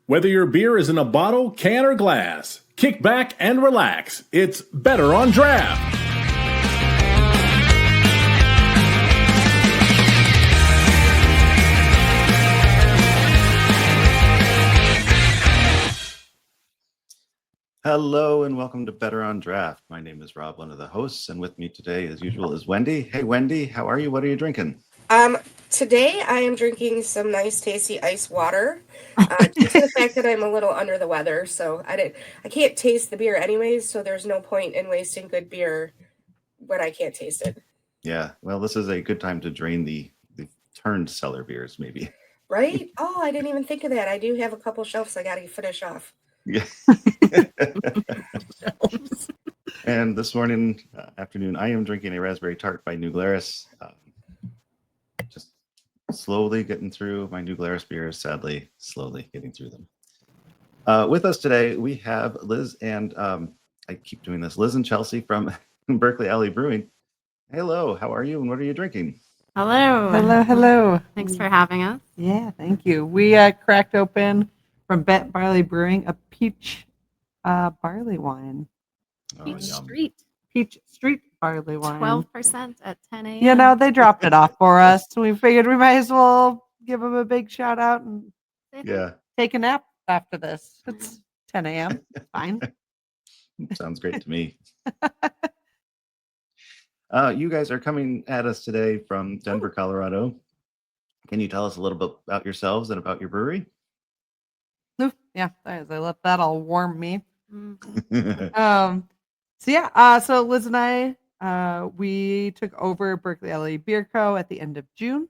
Whether your beer is in a bottle, can, or glass, kick back and relax. It's Better on Draft. Hello and welcome to Better on Draft. My name is Rob, one of the hosts, and with me today, as usual, is Wendy. Hey, Wendy, how are you? What are you drinking? Today I am drinking some nice, tasty ice water. Due to the fact that I'm a little under the weather, so I can't taste the beer anyways. So there's no point in wasting good beer when I can't taste it. Yeah, well, this is a good time to drain the turned cellar beers, maybe. Right? Oh, I didn't even think of that. I do have a couple shelves I got to finish off. Yeah. And this afternoon, I am drinking a raspberry tart by New Glarus. Just slowly getting through my New Glarus beers, sadly, slowly getting through them. With us today, we have Liz and I keep doing this, Liz and Chelsea from Berkeley Alley Brewing. Hello, how are you and what are you drinking? Hello. Thanks for having us. Yeah, thank you. We cracked open from Bet Barley Brewing a peach barley wine. Peach Street barley wine. 12% at 10 a.m. You know, they dropped it off for us. So we figured we might as well give them a big shout out and take a nap after this. It's 10 a.m. Fine. Sounds great to me. You guys are coming at us today from Denver, Colorado. Can you tell us a little bit about yourselves and about your brewery? Yeah, I let that all warm me. Mm-hmm. So Liz and I, we took over Berkeley Alley Beer Co. at the end of June.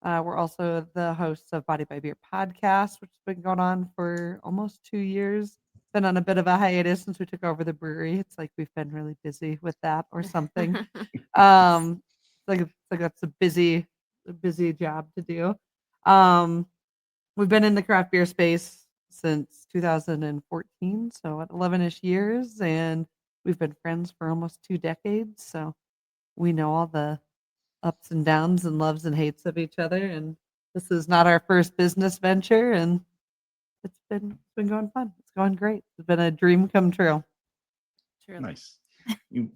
We're also the hosts of BodyByBeer podcast, which has been going on for almost 2 years. Been on a bit of a hiatus since we took over the brewery. It's like we've been really busy with that or something. Like that's a busy job to do. We've been in the craft beer space since 2014, so at 11-ish years, and we've been friends for almost 2 decades. So we know all the ups and downs and loves and hates of each other. And this is not our first business venture, and it's been going fun. It's going great. It's been a dream come true. Truly. Nice. You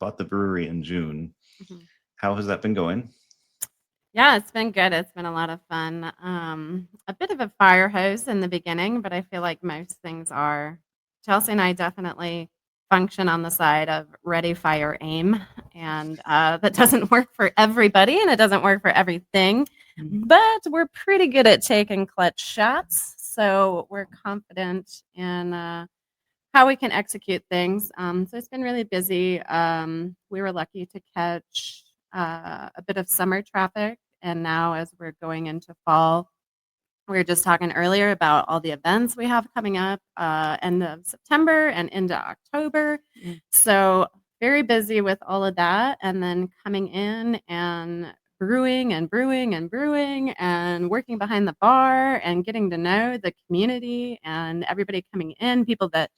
bought the brewery in June. Mm-hmm. How has that been going? Yeah, it's been good. It's been a lot of fun. A bit of a fire hose in the beginning, but I feel like most things are. Chelsea and I definitely function on the side of ready, fire, aim. And that doesn't work for everybody and it doesn't work for everything. But we're pretty good at taking clutch shots. So we're confident in how we can execute things. So it's been really busy. We were lucky to catch a bit of summer traffic. And now as we're going into fall, we were just talking earlier about all the events we have coming up end of September and into October. So very busy with all of that. And then coming in and brewing and working behind the bar and getting to know the community and everybody coming in, people that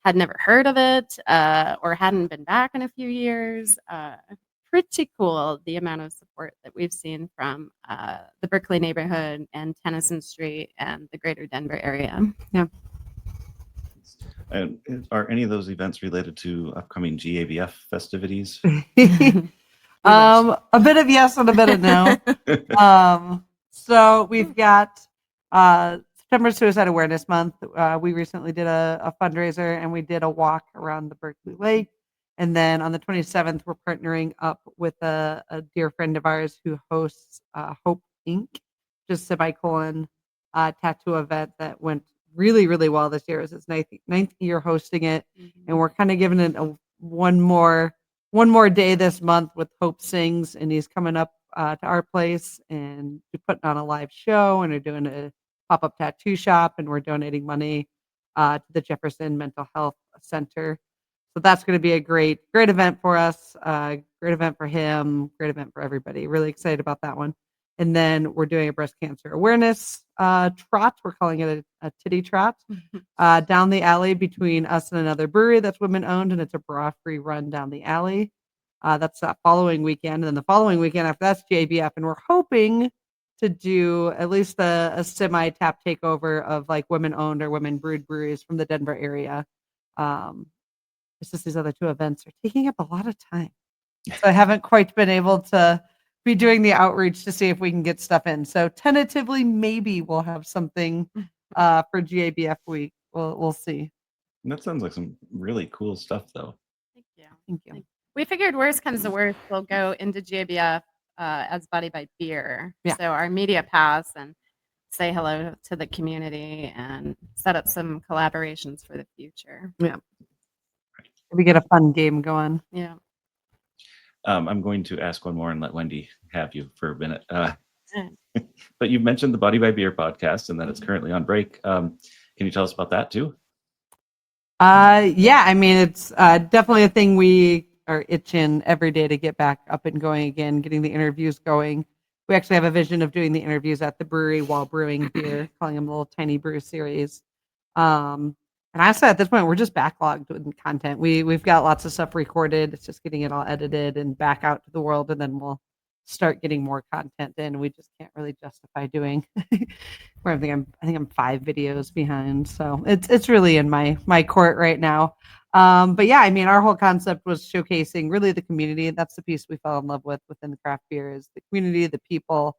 had never heard of it or hadn't been back in a few years. Pretty cool, the amount of support that we've seen from the Berkeley neighborhood and Tennyson Street and the greater Denver area. Yeah. And are any of those events related to upcoming GABF festivities? A bit of yes and a bit of no. So we've got September Suicide Awareness Month. We recently did a fundraiser and we did a walk around the Berkeley Lake. And then on the 27th, we're partnering up with a dear friend of ours who hosts Hope Inc., just semicolon tattoo event that went really, really well this year. It was its ninth year hosting it. Mm-hmm. And we're kind of giving it one more day this month with Hope Sings. And he's coming up to our place and we're putting on a live show and we're doing a pop-up tattoo shop and we're donating money to the Jefferson Mental Health Center. So that's going to be a great event for us, great event for him, great event for everybody. Really excited about that one. And then we're doing a breast cancer awareness trot. We're calling it a titty trot down the alley between us and another brewery that's women owned, and it's a bra-free run down the alley. That's that following weekend. And then the following weekend after that's JBF. And we're hoping to do at least a semi-tap takeover of like women-owned or women-brewed breweries from the Denver area. It's just these other 2 events are taking up a lot of time. So I haven't quite been able to be doing the outreach to see if we can get stuff in. So tentatively, maybe we'll have something for GABF week. We'll see. That sounds like some really cool stuff, though. Thank you. Thank you. We figured worst comes to worst, we'll go into GABF as BodyByBeer. Yeah. So our media pass and say hello to the community and set up some collaborations for the future. Yeah. We get a fun game going. Yeah. I'm going to ask one more and let Wendy have you for a minute. But you've mentioned the BodyByBeer podcast and that it's currently on break. Can you tell us about that too? Yeah, I mean, it's definitely a thing we are itching every day to get back up and going again, getting the interviews going. We actually have a vision of doing the interviews at the brewery while brewing beer, calling them a little tiny brew series. And honestly, at this point, we're just backlogged with content. We've got lots of stuff recorded. It's just getting it all edited and back out to the world, and then we'll start getting more content in. We just can't really justify doing. Where I think I'm 5 videos behind, so it's really in my court right now. But yeah, I mean, our whole concept was showcasing really the community. That's the piece we fell in love with within the craft beer is the community, the people,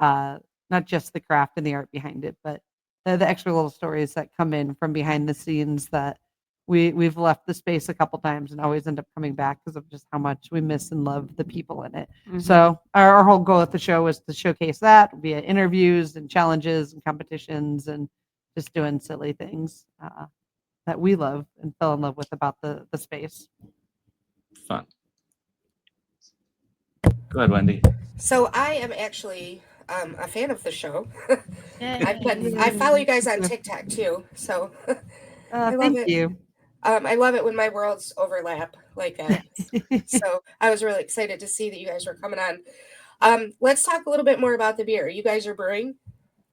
not just the craft and the art behind it, but the extra little stories that come in from behind the scenes that we've left the space a couple times and always end up coming back because of just how much we miss and love the people in it. Mm-hmm. So our whole goal at the show was to showcase that via interviews and challenges and competitions and just doing silly things that we love and fell in love with about the space. Fun. Go ahead, Wendy. So I am actually a fan of the show. Yay. I follow you guys on TikTok too, so I love Thank it. you. I love it when my worlds overlap like that. So I was really excited to see that you guys were coming on. Let's talk a little bit more about the beer. You guys are brewing?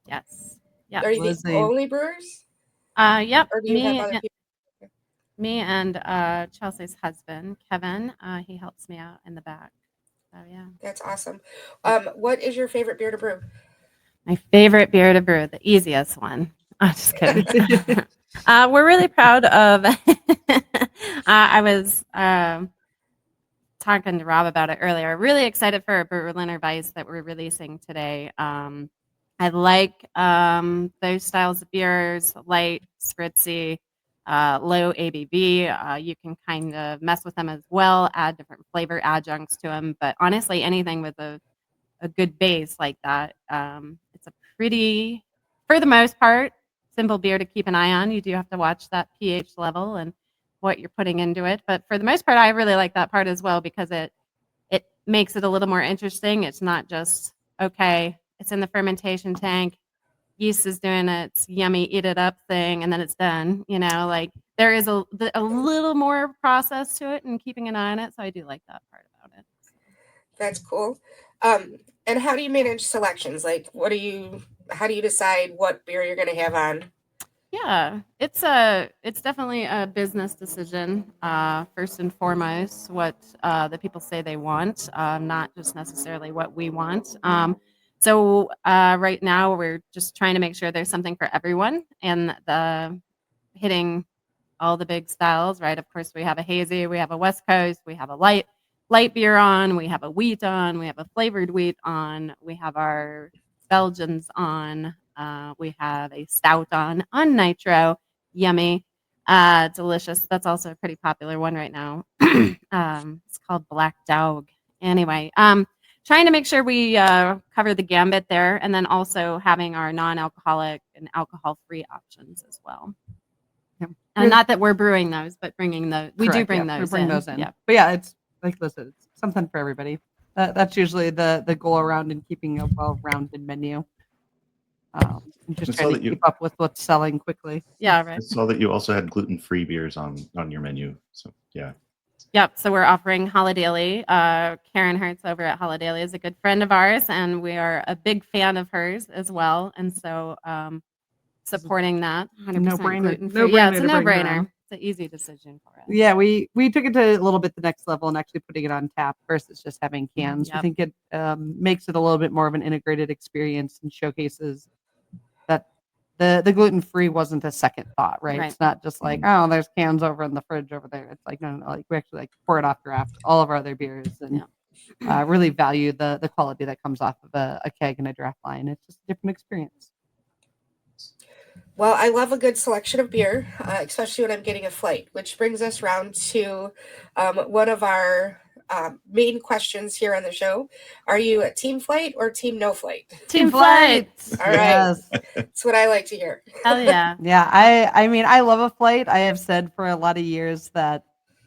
Yes. Yeah. Are you the Lizzie. only brewers? Yep. Or do you have other people? Me and Chelsea's husband, Kevin, he helps me out in the back. So yeah. That's awesome. What is your favorite beer to brew? My favorite beer to brew, the easiest one. I'm just kidding. We're really proud of. I was talking to Rob about it earlier. Really excited for a Berliner Weiss that we're releasing today. I like those styles of beers, light, spritzy, low ABV. You can kind of mess with them as well, add different flavor adjuncts to them. But honestly, anything with a good base like that, it's a pretty, for the most part, simple beer to keep an eye on. You do have to watch that pH level and what you're putting into it. But for the most part, I really like that part as well because it makes it a little more interesting. It's not just, okay, it's in the fermentation tank, yeast is doing its yummy eat it up thing, and then it's done. You know, like there is a little more process to it and keeping an eye on it. So I do like that part about it. That's cool. And how do you manage selections? Like, how do you decide what beer you're going to have on? Yeah, it's definitely a business decision. First and foremost, what the people say they want, not just necessarily what we want. So right now we're just trying to make sure there's something for everyone and hitting all the big styles, right? Of course, we have a hazy, we have a West Coast, we have a light beer on, we have a wheat on, we have a flavored wheat on, we have our Belgians on, we have a stout on nitro, yummy, delicious. That's also a pretty popular one right now. It's called Black Dog. Anyway, trying to make sure we cover the gambit there, and then also having our non-alcoholic and alcohol-free options as well. Yeah. And not that we're brewing those, but bringing those. We do Correct, bring yeah, those. we bring in. those in. Yeah. But yeah, it's like listen, it's something for everybody. That's usually the goal around in keeping a well-rounded menu. And just I saw trying to that you- keep up with what's selling quickly. Yeah. I Right. saw that you also had gluten-free beers on your menu. So yeah. Yep. So we're offering Holidaily. Karen Hertz over at Holidaily is a good friend of ours, and we are a big fan of hers as well. And so supporting that 100% No-brainer. gluten-free. Yeah, it's a No-brainer to bring her no-brainer. on. It's an easy decision for us. Yeah, we took it to a little bit the next level and actually putting it on tap versus just having cans. We Yep. think it makes it a little bit more of an integrated experience and showcases that the gluten-free wasn't a second thought, right? Right. It's not just like, oh, there's cans over in the fridge over there. It's like, no, like we actually like pour it off draft, all of our other beers, and really value the quality that comes off of a keg and a draft line. It's just a different experience. Well, I love a good selection of beer, especially when I'm getting a flight, which brings us round to one of our main questions here on the show. Are you a team flight or team no flight? Team flight. All right. Yes. That's what I like to hear. Hell yeah. Yeah, I mean, I love a flight. I have said for a lot of years that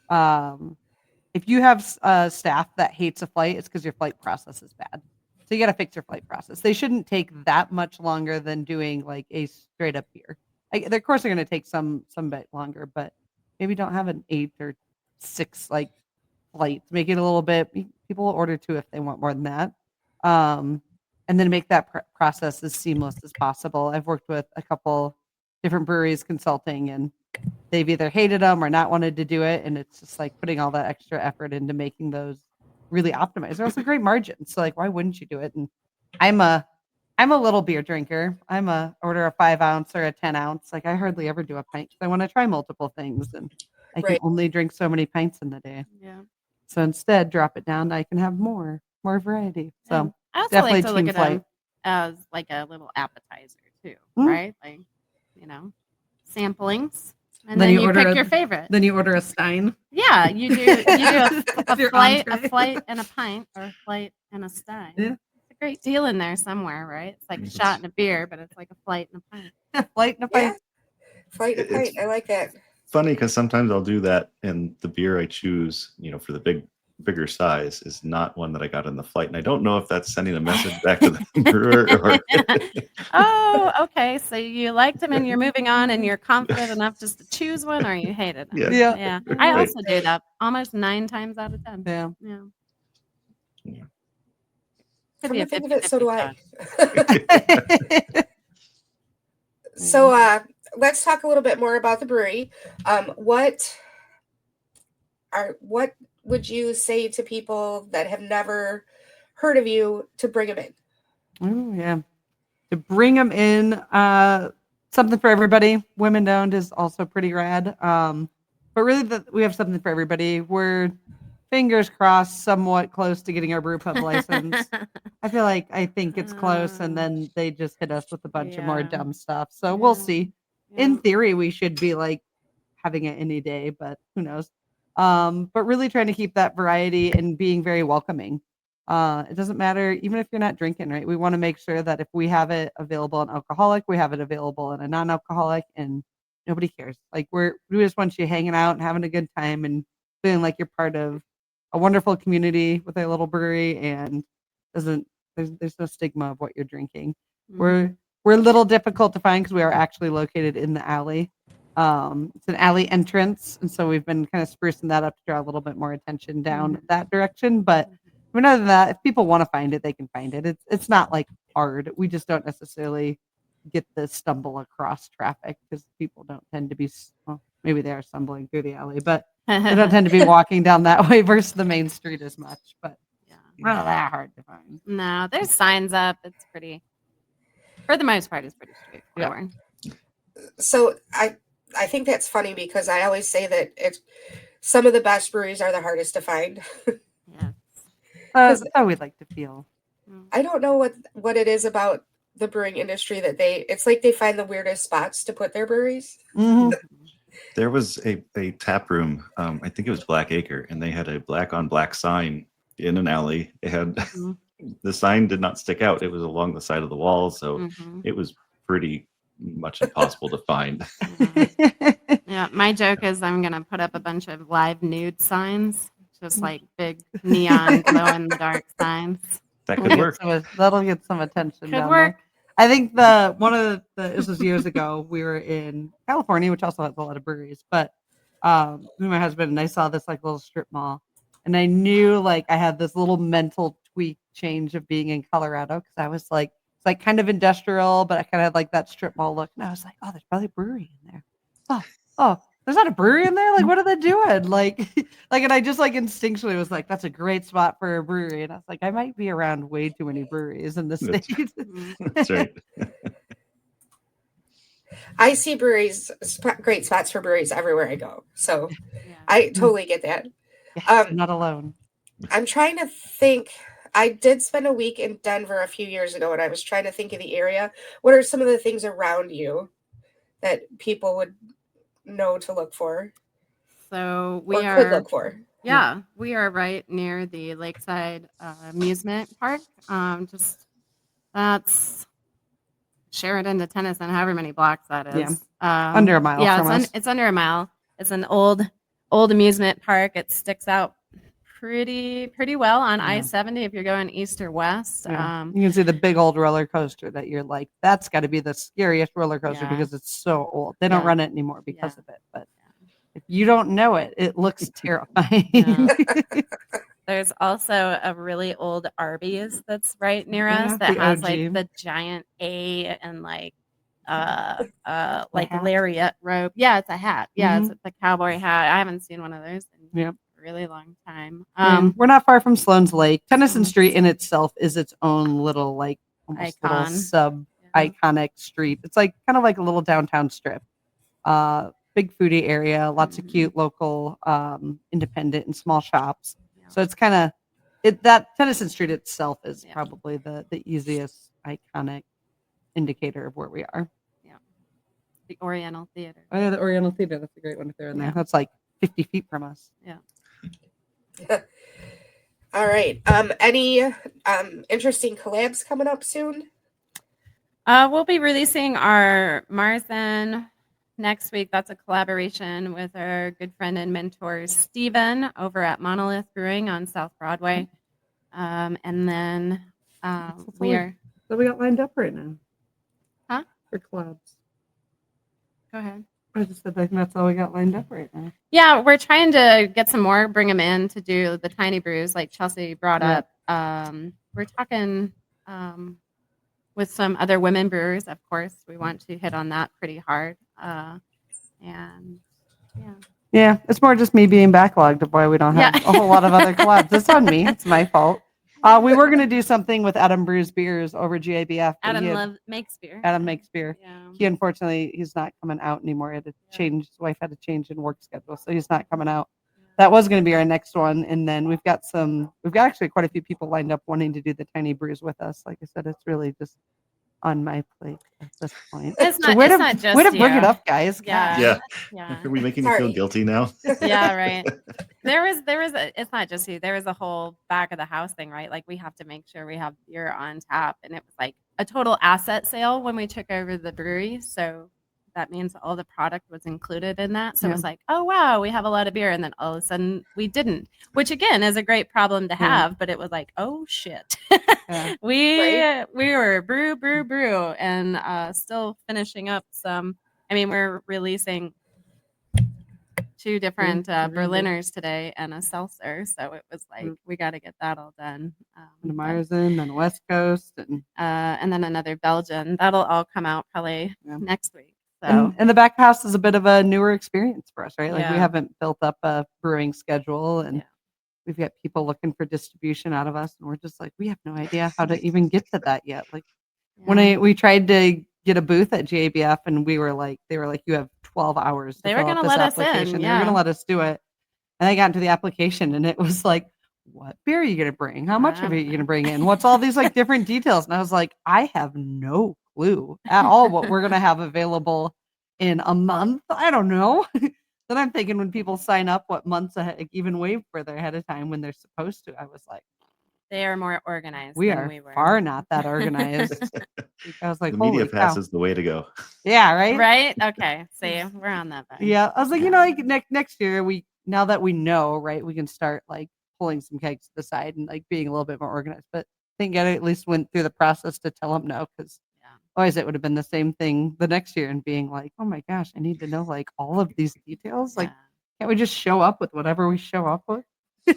if you have staff that hates a flight, it's because your flight process is bad. So you got to fix your flight process. They shouldn't take that much longer than doing like a straight up beer. Of course, they're going to take some bit longer, but maybe don't have an 8 or 6 like flights. Make it a little bit. People will order 2 if they want more than that, and then make that process as seamless as possible. I've worked with a couple different breweries consulting, and they've either hated them or not wanted to do it, and it's just like putting all that extra effort into making those really optimized. They're also great margins, so like why wouldn't you do it? And I'm a little beer drinker. Order a 5 ounce or a 10 ounce. Like I hardly ever do a pint because I want to try multiple things, and I can Right. only drink so many pints in the day. Yeah. So instead, drop it down. I can have more variety. So I also definitely like to look team at flight. them as like a little appetizer too, Mm. right? Like, samplings, and Then then you you order pick a- your favorite. Then you order a Stein. Yeah, you do a Your flight, entree. a flight and a pint, or a flight and a stein. Yeah. It's a great deal in there somewhere, right? It's like a shot and a beer, but it's like a flight and a pint. Flight and a Yeah. pint. Flight and a It's- pint. I like that. Funny because sometimes I'll do that, and the beer I choose, for the bigger size, is not one that I got in the flight, and I don't know if that's sending a message back to the brewer or. Oh, okay. So you liked them and you're moving on and you're confident enough just to choose one, or you hated them. Yeah. Yeah. I Right. also do that almost 9 times out of 10. Yeah. Yeah. Yeah. Could Come be to a think of it, so do 50-50 I. shot. So let's talk a little bit more about the brewery. What would you say to people that have never heard of you to bring them in? Oh, yeah. To bring them in, something for everybody. Women owned is also pretty rad. But really, we have something for everybody. We're fingers crossed, somewhat close to getting our brew pub license. I think it's close, and then they just hit us with a bunch of more Yeah. dumb stuff. So we'll Yeah. see. Yeah. In theory, we should be like having it any day, but who knows? But really trying to keep that variety and being very welcoming. It doesn't matter, even if you're not drinking, right? We want to make sure that if we have it available in alcoholic, we have it available in a non-alcoholic, and nobody cares. Like we just want you hanging out and having a good time and feeling like you're part of a wonderful community with a little brewery, and there's no stigma of what you're drinking. Mhm. We're a little difficult to find because we are actually located in the alley. It's an alley entrance, and so we've been kind of sprucing that up to draw a little bit more attention down that direction. But other than that, if people want to find it, they can find it. It's not like hard. We just don't necessarily get the stumble across traffic because people don't tend to be. Well, maybe they are stumbling through the alley, but they don't tend to be walking down that way versus the main street as much. But Yeah. not that hard to find. No, there's signs up. It's pretty, for the most part, it's pretty straightforward. So I think that's funny because I always say that it's some of the best breweries are the hardest to find. Yeah. That's how we like to feel. I don't know what it is about the brewing industry that it's like they find the weirdest spots to put their breweries. Mhm. There was a tap room, I think it was Black Acre, and they had a black on black sign in an alley. It had the sign did not stick out. It was along the side of the wall, so Mhm. it was pretty much impossible to find. Yeah, my joke is I'm gonna put up a bunch of live nude signs, just like big neon glow in the dark signs. That could work. That'll get some attention. Could down work. there. I think one of the this was years ago. We were in California, which also has a lot of breweries. But me and my husband and I saw this like little strip mall, and I knew like I had this little mental tweak change of being in Colorado because I was like it's like kind of industrial, but I kind of had like that strip mall look, and I was like, oh, there's probably a brewery in there. Oh, there's not a brewery in there. Like, what are they doing? Like, and I just like instinctually was like, that's a great spot for a brewery. And I was like, I might be around way too many breweries in the That's- state. That's right. I see breweries, great spots for breweries everywhere I go. So Yeah. I totally get that. Yes, Um, I'm not alone. I'm trying to think. I did spend a week in Denver a few years ago, and I was trying to think of the area. What are some of the things around you that people would know to look for So or we could are, look for? yeah, we are right near the Lakeside Amusement Park. Just that's Sheridan to Tennyson, however many blocks that is. Yeah. Under a mile Yeah, from us. it's under a mile. It's an old amusement park. It sticks out pretty well on Yeah. I-70 if you're going east or west. Yeah. You can see the big old roller coaster that you're like, that's got to be the scariest roller coaster Yeah. because it's so old. They don't Yeah. run it anymore because Yeah. of it. But if you don't know it, it looks terrifying. Yeah. There's also a really old Arby's that's right near us Yeah, that the has OG. like the giant A and like like hat. lariat rope. Yeah, it's a hat. Yeah, Mhm. it's the cowboy hat. I haven't seen one of those in Yep. a really long time. We're not far from Sloan's Lake. Tennyson Mhm. Street in itself is its own little like almost little Icon. sub Yeah. iconic street. It's like kind of like a little downtown strip. Big foodie area, lots of Mhm. cute local independent and small shops. Yeah. So it's kind of that Tennyson Street itself is Yeah. probably the easiest iconic indicator of where we are. Yeah. The Oriental Theater. Oh yeah, the Oriental Theater. That's a great one if they're in there. Yeah. That's like 50 feet from us. Yeah. All right. Any interesting collabs coming up soon? We'll be releasing our Marzen next week. That's a collaboration with our good friend and mentor Steven over at Monolith Brewing on South Broadway. And then we are. So we got lined up right now. Huh? For clubs. Go ahead. I just said I think that's all we got lined up right now. Yeah, we're trying to get some more, bring them in to do the tiny brews like Chelsea brought Yeah. up. We're talking with some other women brewers, of course. We want to hit on that pretty hard. And yeah. Yeah, it's more just me being backlogged of why we don't have Yeah. a whole lot of other collabs. It's on me. It's my fault. We were going to do something with Adam Brews Beers over GABF. but Makes beer. Adam makes beer. Yeah. He unfortunately he's not coming out anymore. He had to change. His wife had to change in work schedule, so he's not coming out. That was going to be our next one, and then we've got actually quite a few people lined up wanting to do the tiny brews with us. Like I said, it's really just on my plate at this point. It's not. way It's to, not just way to bring you. it up, guys. Yeah. Yeah. Yeah. Are we making you feel Sorry. guilty now? Yeah, right. There was it's not just you. There was a whole back of the house thing, right? Like we have to make sure we have beer on tap, and it was like a total asset sale when we took over the brewery. So that means all the product was included in that. So it was like, oh wow, we have a lot of beer, and then all of a sudden we didn't, which again is a great problem to have. But it was like, oh shit, Yeah. we were brew, and still finishing up some. I mean, we're releasing 2 different Berliners today and a seltzer. So it was like, we got to get that all done. And a Marzen, then West Coast, and then another Belgian. That'll all come out probably next week. So and the back house is a bit of a newer experience for us, right? Like we Yeah. haven't built up a brewing schedule, and Yeah. we've got people looking for distribution out of us, and we're just like, we have no idea how to even get to that yet. Like when we tried to get a booth at GABF, and they were like, you have 12 hours. They were going to let us in, They were yeah. going to let us do it, and I got into the application, and it was like, what beer are you going to bring? How much of it are you going to bring in? What's all these like different details? And I was like, I have no clue at all what we're going to have available in a month. I don't know. Then I'm thinking when people sign up, what months ahead, even way further ahead of time when they're supposed to. I was like, they are more organized we than are we were. far not that organized. I was like, The media holy pass cow. is the way to go. Yeah, right. Right? Okay. See, we're on that. Then. Yeah, I was like, like next year now that we know, right, we can start like pulling some kegs to the side and like being a little bit more organized. But I think I at least went through the process to tell them no, because otherwise it would have been the same thing the next year and being like, oh my gosh, I need to know like all of these details. Like, can't we just show up with whatever we show up with?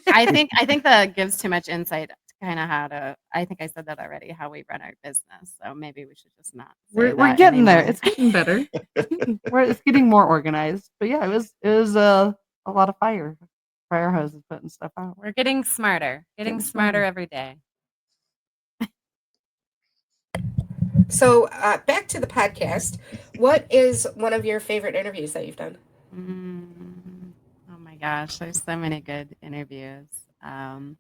I think that gives too much insight kind of I think I said that already, how we run our business. So maybe we should just not say We're that getting there. anymore. It's getting better. It's getting more organized. But yeah, it was a lot of fire hoses putting stuff out. We're getting smarter, Getting smarter smarter. every day. So back to the podcast. What is one of your favorite interviews that you've done? Oh my gosh, there's so many good interviews. I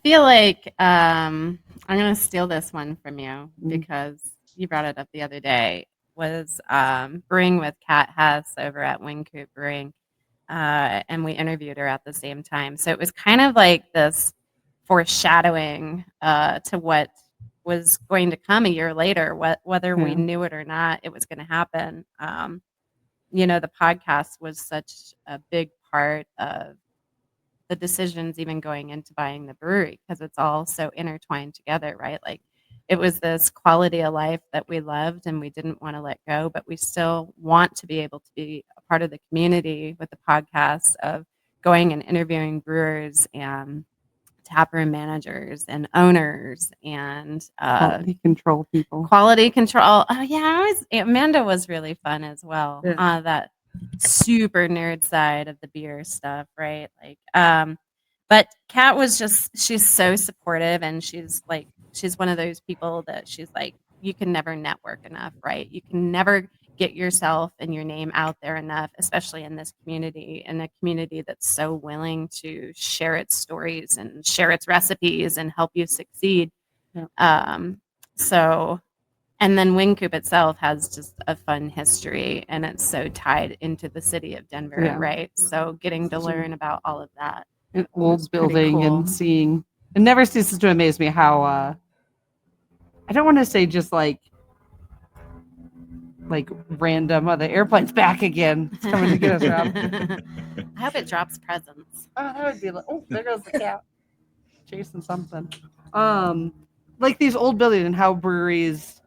feel like I'm gonna steal this one from you because you brought it up the other day. Was brewing with Kat Hess over at Wing Coop Brewing, and we interviewed her at the same time. So it was kind of like this foreshadowing to what was going to come a year later, whether we knew it or not, it was going to happen. The podcast was such a big part of the decisions even going into buying the brewery because it's all so intertwined together, right? Like it was this quality of life that we loved and we didn't want to let go, but we still want to be able to be a part of the community with the podcast of going and interviewing brewers and taproom managers and owners and Quality control people. Quality control. Oh yeah, Amanda was really fun as well. Yeah. That super nerd side of the beer stuff, right? Like, but Kat was she's so supportive, and she's one of those people that she's like, you can never network enough, right? You can never get yourself and your name out there enough, especially in this community, in a community that's so willing to share its stories and share its recipes and help you succeed. Yeah. And then Wing Coop itself has just a fun history, and it's so tied into the city of Denver, right? So getting to learn about all of that. An old building cool. and seeing, it never ceases to amaze me how, I don't want to say just like random, the airplane's back again. It's coming to get us, Rob. I hope it drops presents. Oh, that would be like, oh, there goes the cat chasing something. Like these old buildings and how breweries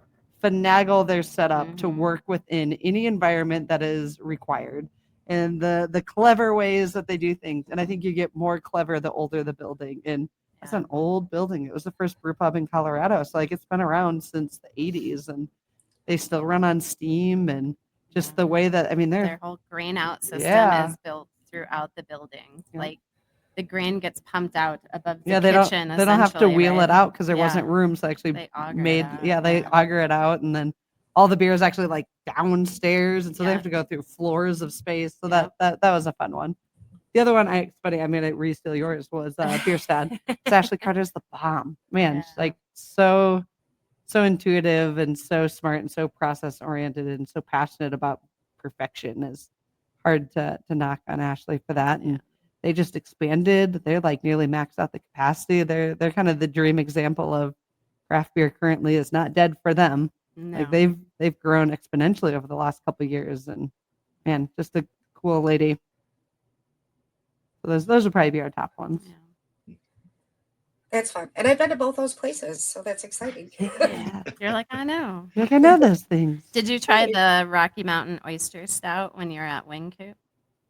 finagle their setup to work within any environment that is required, and the clever ways that they do things. And I think you get more clever the older the building. And that's an old building. It was the first brew pub in Colorado, so like it's been around since the 80s, and they still run on steam. And just the way that, I mean, their whole grain out system is built throughout the building. Like the grain gets pumped out above the kitchen. They don't have to wheel it out because there wasn't room. So actually they auger made, it out. they auger it out, and then all the beer is actually like downstairs, and so they have to go through floors of space. So that was a fun one. The other one, it's funny, I'm gonna re-steal yours, was Bierstad. It's Ashley Carter's the bomb. Man, she's like so intuitive and so smart and so process oriented and so passionate about perfection. Is hard to knock on Ashley for that. And they just expanded. They're like nearly maxed out the capacity. They're kind of the dream example of craft beer currently is not dead for them. No. Like they've grown exponentially over the last couple of years, and man, just a cool lady. So those would probably be our top ones. Yeah. That's fun. And I've been to both those places, so that's exciting. Yeah. You're like, I know. Like, I know those things. Did you try the Rocky Mountain Oyster Stout when you were at Wing Coop?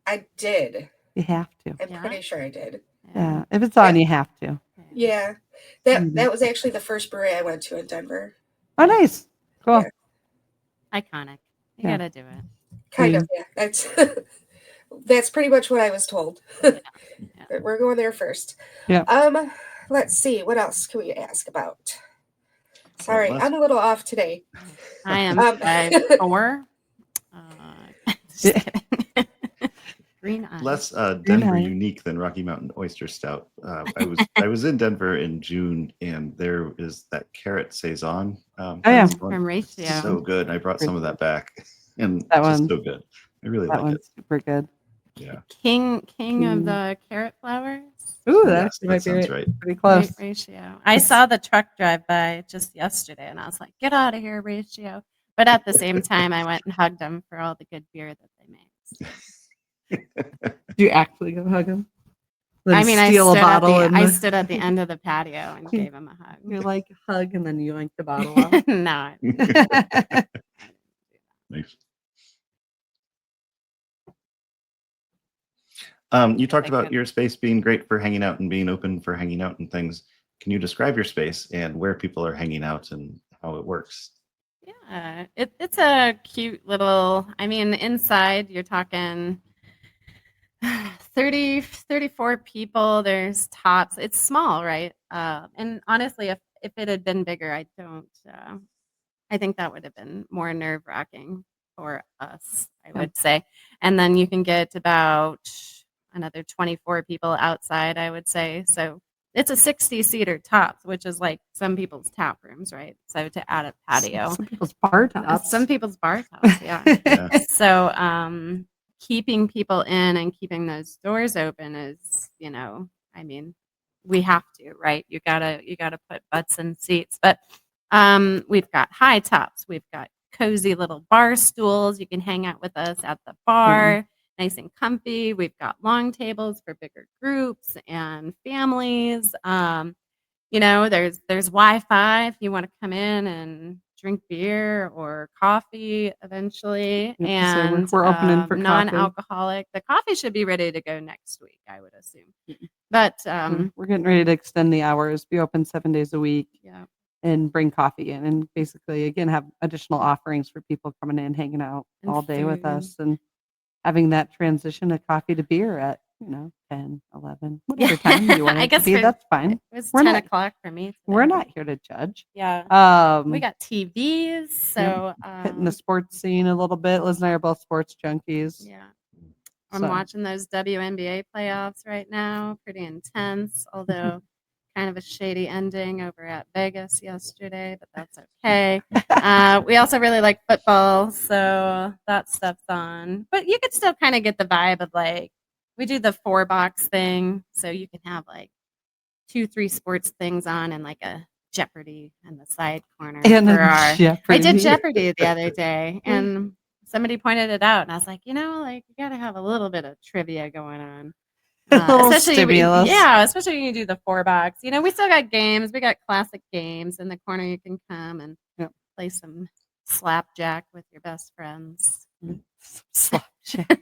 I did. You have to. I'm pretty sure I did. Yeah. If it's on, you have to. Yeah. That was actually the first brewery I went to in Denver. Oh, nice. Cool. Yeah. Iconic. You gotta do it. Kind of, yeah. That's pretty much what I was told. We're going there first. Yeah. Let's see. What else can we ask about? Sorry, I'm a little off today. I am 5'4". Just kidding. Green eye. Less Denver unique than Rocky Mountain Oyster Stout. I was in Denver in June, and there is that carrot saison. From Ratio. So good. I brought some of that back, and that it's just one, so good. I really that like one's it. super good. Yeah. King of the carrot flowers. Ooh, Yes, actually might sounds be right. pretty close. Ratio. I saw the truck drive by just yesterday, and I was like, "Get out of here, Ratio!" But at the same time, I went and hugged them for all the good beer that they made. Did you actually go hug him? I mean, I stood at the end of the patio and gave him a hug. You're like hug, and then you yanked the bottle out. No. Nice. You talked I about could- your space being great for hanging out and being open for hanging out and things. Can you describe your space and where people are hanging out and how it works? Yeah, it's a cute little, I mean, inside you're talking 34 people. There's tops. It's small, right? And honestly, if it had been bigger, I think that would have been more nerve-wracking for us, I Yeah. would say. And then you can get about another 24 people outside, I would say. So it's a 60-seater tops, which is like some people's tap rooms, right? So to add a patio. Some people's bar tops. Some people's bar tops, yeah. Yeah. So keeping people in and keeping those doors open is, I mean, we have to, right? You gotta put butts in seats. But we've got high tops, we've got cozy little bar stools. You can hang out with us at the bar, nice and comfy. We've got long tables for bigger groups and families. There's Wi-Fi if you want to come in and drink beer or coffee eventually, Yep, so and we're opening for coffee. non-alcoholic. The coffee should be ready to go next week, I would assume. But We're getting ready to extend the hours, be open 7 days a week, yeah, and bring coffee in, and basically, again, have additional offerings for people coming in, hanging out And all day with food. us, and having that transition of coffee to beer at 10, 11, whatever time you want I it to guess be. That's fine. it was We're 10 not- o'clock for me. We're today. not here to judge. Yeah. We got TVs, so Hitting the sports scene a little bit. Liz and I are both sports junkies. yeah. I'm So- watching those WNBA playoffs right now. Pretty intense, although kind of a shady ending over at Vegas yesterday, but that's okay. We also really like football, so that stuff's on. But you could still kind of get the vibe of like, we do the 4-box thing, so you can have like 2-3 sports things on and like a Jeopardy in the side corner. And for a our, Jeopardy. I did Jeopardy the other day, and somebody pointed it out, and I was like, like you got to have a little bit of trivia going on. A little Especially stimulus. especially when you do the 4-box. We still got games. We got classic games in the corner. You can come and Yep. play some slapjack with your best friends, Slapjack.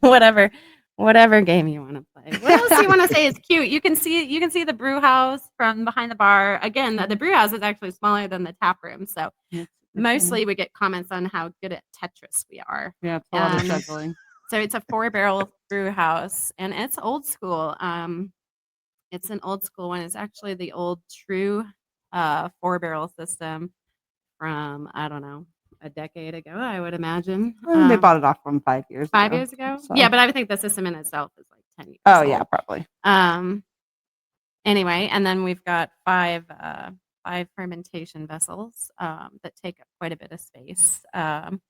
or whatever game you want to play. What else do you want to say is cute? You can see the brew house from behind the bar. Again, the brew house is actually smaller than the tap room, so Yeah, mostly we get comments on how good at Tetris we are. yeah, it's a lot of And- juggling. So it's a 4-barrel brew house, and it's old school. It's an old school one. It's actually the old true 4-barrel system from, I don't know, a decade ago, I would imagine. They bought it off from 5 years ago. 5 years ago? so- Yeah, but I think the system in itself is like 10 years Oh, old. yeah, probably. Anyway, and then we've got five fermentation vessels that take up quite a bit of space. And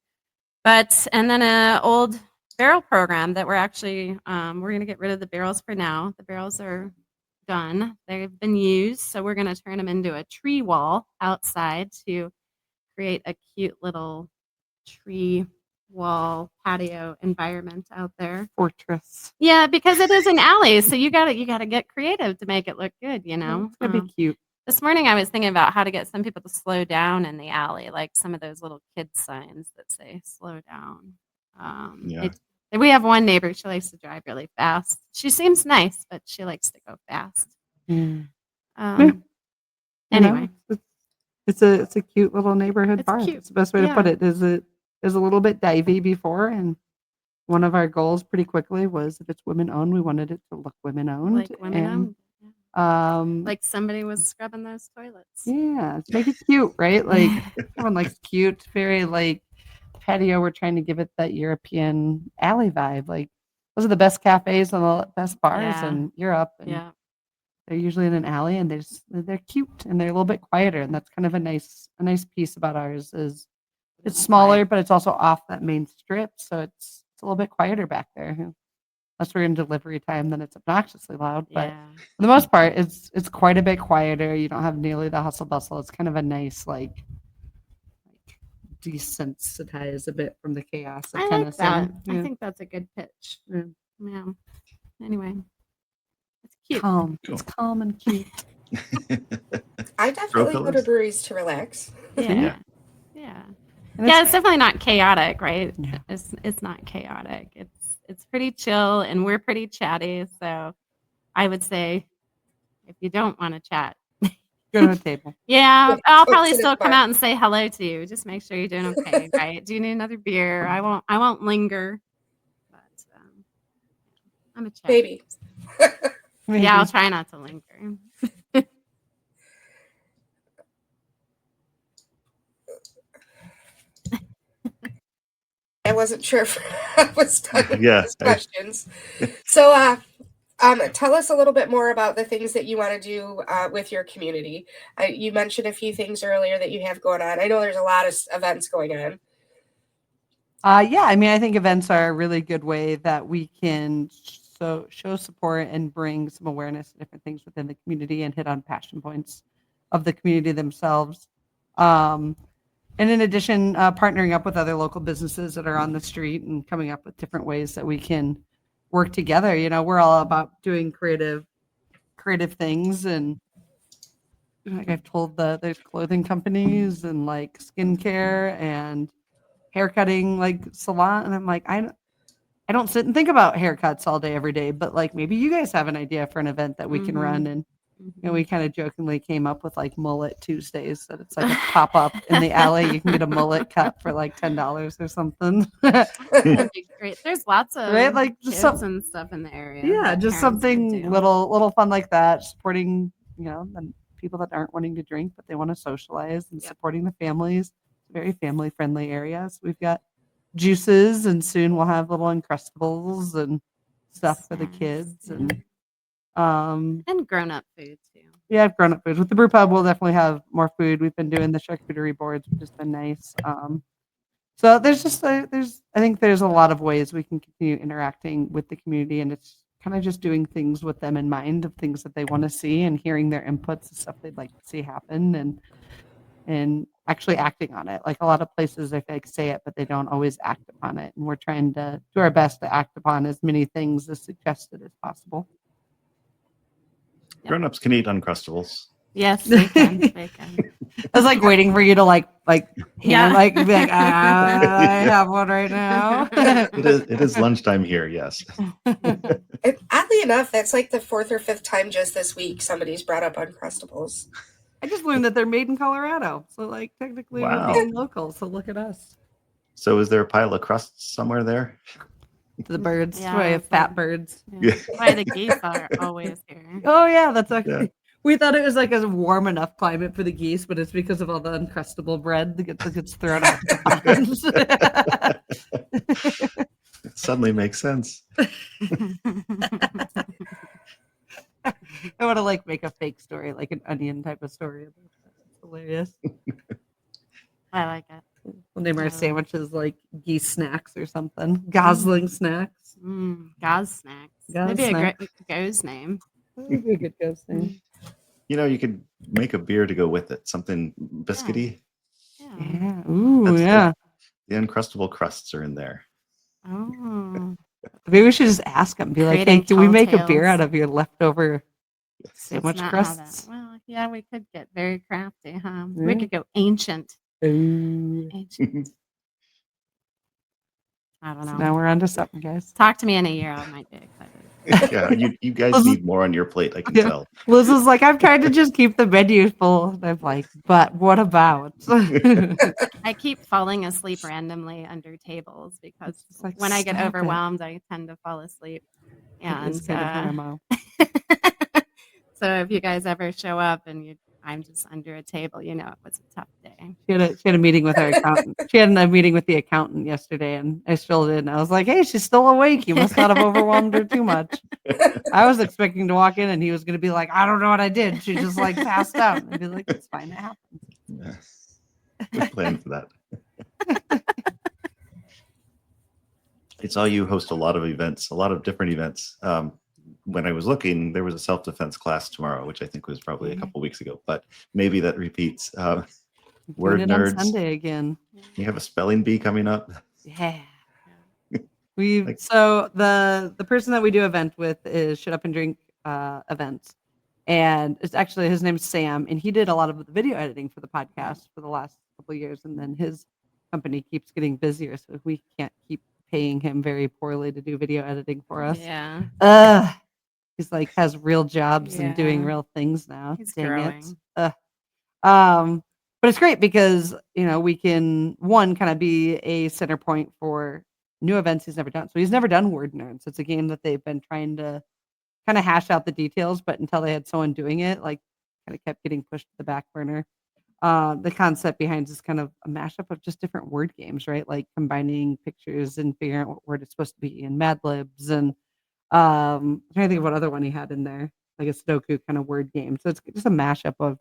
then an old barrel program that we're actually we're going to get rid of the barrels for now. The barrels are done. They've been used, so we're going to turn them into a tree wall outside to create a cute little tree wall patio environment out there. Fortress. Yeah, because it is an alley, so you gotta get creative to make it look good. It's gonna be cute. This morning I was thinking about how to get some people to slow down in the alley, like some of those little kid signs that say "slow down." Yeah. We have one neighbor. She likes to drive really fast. She seems nice, but she likes to go fast. Mm. Um, You know, Anyway, it's a cute little neighborhood It's bar. cute. It's the best way to put Yeah. it. It is a little bit divey before, and one of our goals pretty quickly was if it's women owned, we wanted it to look women owned. like women and, owned. Like somebody was scrubbing those toilets. yeah, let's make it cute, right? Like everyone likes cute, very like patio. We're trying to give it that European alley vibe. Like those are the best cafes and the best bars Yeah. in Europe. And Yeah. they're usually in an alley, and they're cute and they're a little bit quieter, and that's kind of a nice piece about ours is it's smaller, but it's also off that main strip, so it's a little bit quieter back there. Unless we're in delivery time, then it's obnoxiously loud. But Yeah. for the most part, it's quite a bit quieter. You don't have nearly the hustle bustle. It's kind of a nice like desensitize a bit from the chaos of I like Tennessee. that. Yeah. I think that's a good pitch. Yeah. Yeah. Anyway, it's cute. Calm. Cool. It's calm and cute. I definitely go to colors? breweries to relax. Yeah. Yeah. And Yeah, it's definitely not chaotic, right? Yeah. It's not chaotic. It's it's pretty chill and we're pretty chatty. So I would say if you don't want to chat, Go to a table. yeah, Yeah, I'll go probably sit at still the come bar. out and say hello to you. Just make sure you're doing okay, right? Do you need another beer? I won't linger. But I'm a chat. Maybe. Yeah, I'll try not to linger. I wasn't sure if I was done with Yeah, those questions. So, tell us a little bit more about the things that you want to do with your community. You mentioned a few things earlier that you have going on. I know there's a lot of events going on. Yeah, I mean, I think events are a really good way that we can show support and bring some awareness to different things within the community and hit on passion points of the community themselves. And in addition, partnering up with other local businesses that are on the street and coming up with different ways that we can work together. You know, we're all about doing creative things, and like I've told there's clothing companies and like skincare and haircutting like salon, and I'm like, I don't sit and think about haircuts all day every day, but like maybe you guys have an idea for an event that we can run. And you know, we kind of jokingly came up with like mullet Tuesdays, that it's like a pop up in the alley. You can get a mullet cut for like $10 or something. That'd be great. There's lots of Right? Like kids just and stuff in the area. yeah, that just parents could something do. little fun like that, supporting, you know, the people that aren't wanting to drink but they want to socialize, and supporting the families. It's a very family friendly area. So we've got juices, and soon we'll have little Uncrustables and stuff for the Snacks, kids. yeah. And And grown up food too. yeah, grown up foods. With the brew pub, we'll definitely have more food. We've been doing the charcuterie boards, which has been nice. So there's just I think there's a lot of ways we can continue interacting with the community, and it's kind of just doing things with them in mind, of things that they want to see, and hearing their inputs and stuff they'd like to see happen, and actually acting on it. Like a lot of places, they like say it, but they don't always act upon it. And we're trying to do our best to act upon as many things as suggested as possible. Grown-ups can eat Uncrustables. Yes, they can. They can. I was like waiting for you to like Yeah. like be like, I have one right now. It is lunchtime here, yes. And oddly enough, that's like the 4th or 5th time just this week somebody's brought up Uncrustables. I just learned that they're made in Colorado. So like technically Wow. we're being local. So look at us. So is there a pile of crusts somewhere there? The birds. Yeah, We have it's fat like- birds. Yeah. Why the geese are always here. Oh yeah, that's actually Yeah. we thought it was like a warm enough climate for the geese, but it's because of all the Uncrustable bread that gets thrown out the ponds. It suddenly makes sense. I want to like make a fake story, like an Onion type of story. It's hilarious. I like it. We'll name our Yeah. sandwiches like geese snacks or something. Gosling snacks. Gauze snacks. Gauze Maybe snack. a go's name. That would be a good ghost name. You know, you could make a beer to go with it, something biscuity. Yeah. Yeah. Ooh, That's yeah. The Uncrustable crusts are in there. Oh. Maybe we should just ask them. Be like, hey, Creating can we make a tall beer tales. out of your leftover That's sandwich not how that- crusts? Well, yeah, we could get very crafty, huh? Yeah. We could go ancient. Ooh. Ancient. I don't So know. now we're on to something, guys. Talk to me in a year. I might be excited. Yeah, you guys This is- need more on your plate, I can Yeah. tell. Liz is like, I'm trying to just keep the menu full. And I'm like, but what about? I keep falling asleep randomly under tables because It's like, when I get stop it. overwhelmed, I tend to fall asleep. And It's kind of her MO. so if you guys ever show up and I'm just under a table, you know it was a tough day. She had a meeting with our accountant. She had a meeting with the accountant yesterday, and I filled in. I was like, "Hey, she's still awake. You must not have overwhelmed her too much." I was expecting to walk in, and he was going to be like, "I don't know what I did." She just like passed out. I'd be like, "It's fine. It happens." Yeah. Good plan for that. It's all you host a lot of events, a lot of different events. When I was looking, there was a self-defense class tomorrow, which I think was probably a couple weeks ago, but maybe that repeats. Word Doing it on nerds. Sunday again. You have a spelling bee coming up. Yeah. We Like- so the person that we do event with is Shut Up and Drink events, and it's actually his name's Sam, and he did a lot of the video editing for the podcast for the last couple of years, and then his company keeps getting busier, so we can't keep paying him very poorly to do video editing for us. Yeah. He's like has real jobs and doing Yeah. real things now. He's Dang growing. it. But it's great because we can kind of be a center point for new events he's never done. So he's never done Word Nerds. It's a game that they've been trying to kind of hash out the details, but until they had someone doing it, like kind of kept getting pushed to the back burner. The concept behind is kind of a mashup of just different word games, right? Like combining pictures and figuring out what word it's supposed to be in Mad Libs. And I'm trying to think of what other one he had in there, like a Sudoku kind of word game. So it's just a mashup of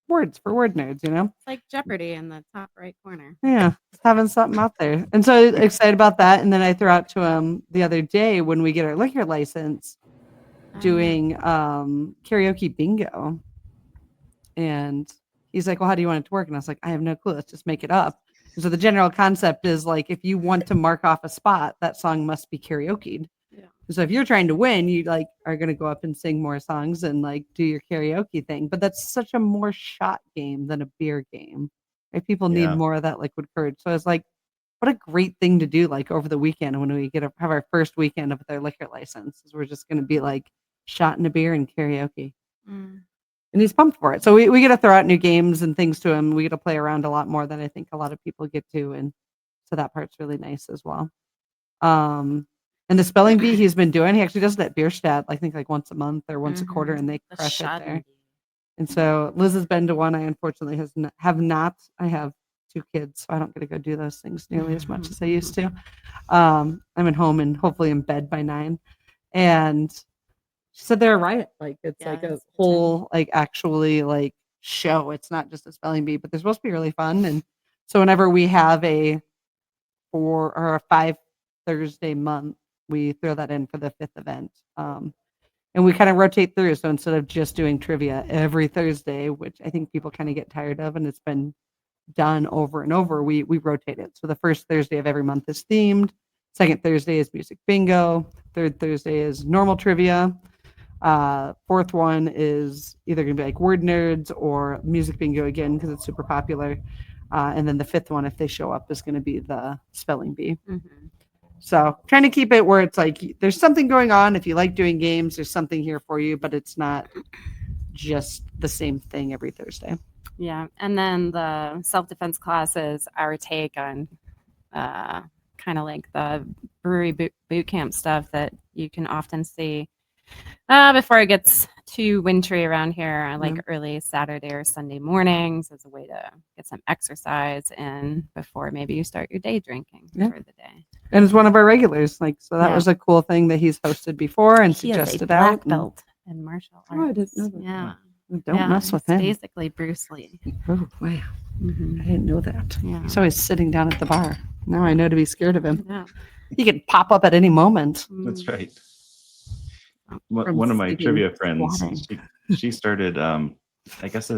words for word nerds, It's like Jeopardy in the top right corner. Yeah, just having something out there. And so excited about that. And then I threw out to him the other day when we get our liquor license, doing karaoke bingo. And he's like, well, how do you want it to work? And I was like, I have no clue. Let's just make it up. And so the general concept is like, if you want to mark off a spot, that song must be karaoke'd. Yeah. So if you're trying to win, you like are going to go up and sing more songs and like do your karaoke thing. But that's such a more shot game than a beer game. Right? People need Yeah. more of that liquid courage. So I was like, what a great thing to do like over the weekend when we have our first weekend of their liquor license. We're just going to be like shotting a beer and karaoke. Mm. And he's pumped for it. So we get to throw out new games and things to him. We get to play around a lot more than I think a lot of people get to. And so that part's really nice as well. And the spelling bee he's been doing, he actually does that Bierstadt, I think like once a month or once a quarter, and they The crush it there. Schadenbee. And so Liz has been to one. I unfortunately have not. I have 2 kids, so I don't get to go do those things nearly as much as I used to. I'm at home and hopefully in bed by 9. And she said they're a riot. Like it's like a it's whole like actually like show. It's not just a spelling bee, but they're supposed to be really fun. And so whenever we have a 4 or a 5 Thursday month, we throw that in for the 5th event. And we kind of rotate through. So instead of just doing trivia every Thursday, which I think people kind of get tired of, and it's been done over and over, we rotate it. So the first Thursday of every month is themed. Second Thursday is music bingo. Third Thursday is normal trivia. Fourth one is either going to be like word nerds or music bingo again because it's super popular. And then the 5th one, if they show up, is going to be the spelling bee. Mm-hmm. So trying to keep it where it's like there's something going on. If you like doing games, there's something here for you, but it's not just the same thing every Thursday. Yeah. And then the self-defense class is our take on kind of like the brewery boot camp stuff that you can often see before it gets too wintry around here, like early Saturday or Sunday mornings as a way to get some exercise in before maybe you start your day drinking for the day. And it's one of our regulars. Like, so that was a cool thing that he's hosted before and suggested black out. belt in martial arts. Oh, I didn't know that. Yeah. Don't mess with it's him. Basically Bruce Lee. Oh, wow. Mm-hmm. I didn't know that. Yeah. He's always sitting down at the bar. Now I know to be scared of him. Yeah. He could pop up at any moment. That's right. From One of my sleeping, trivia friends, squatting. she started, I guess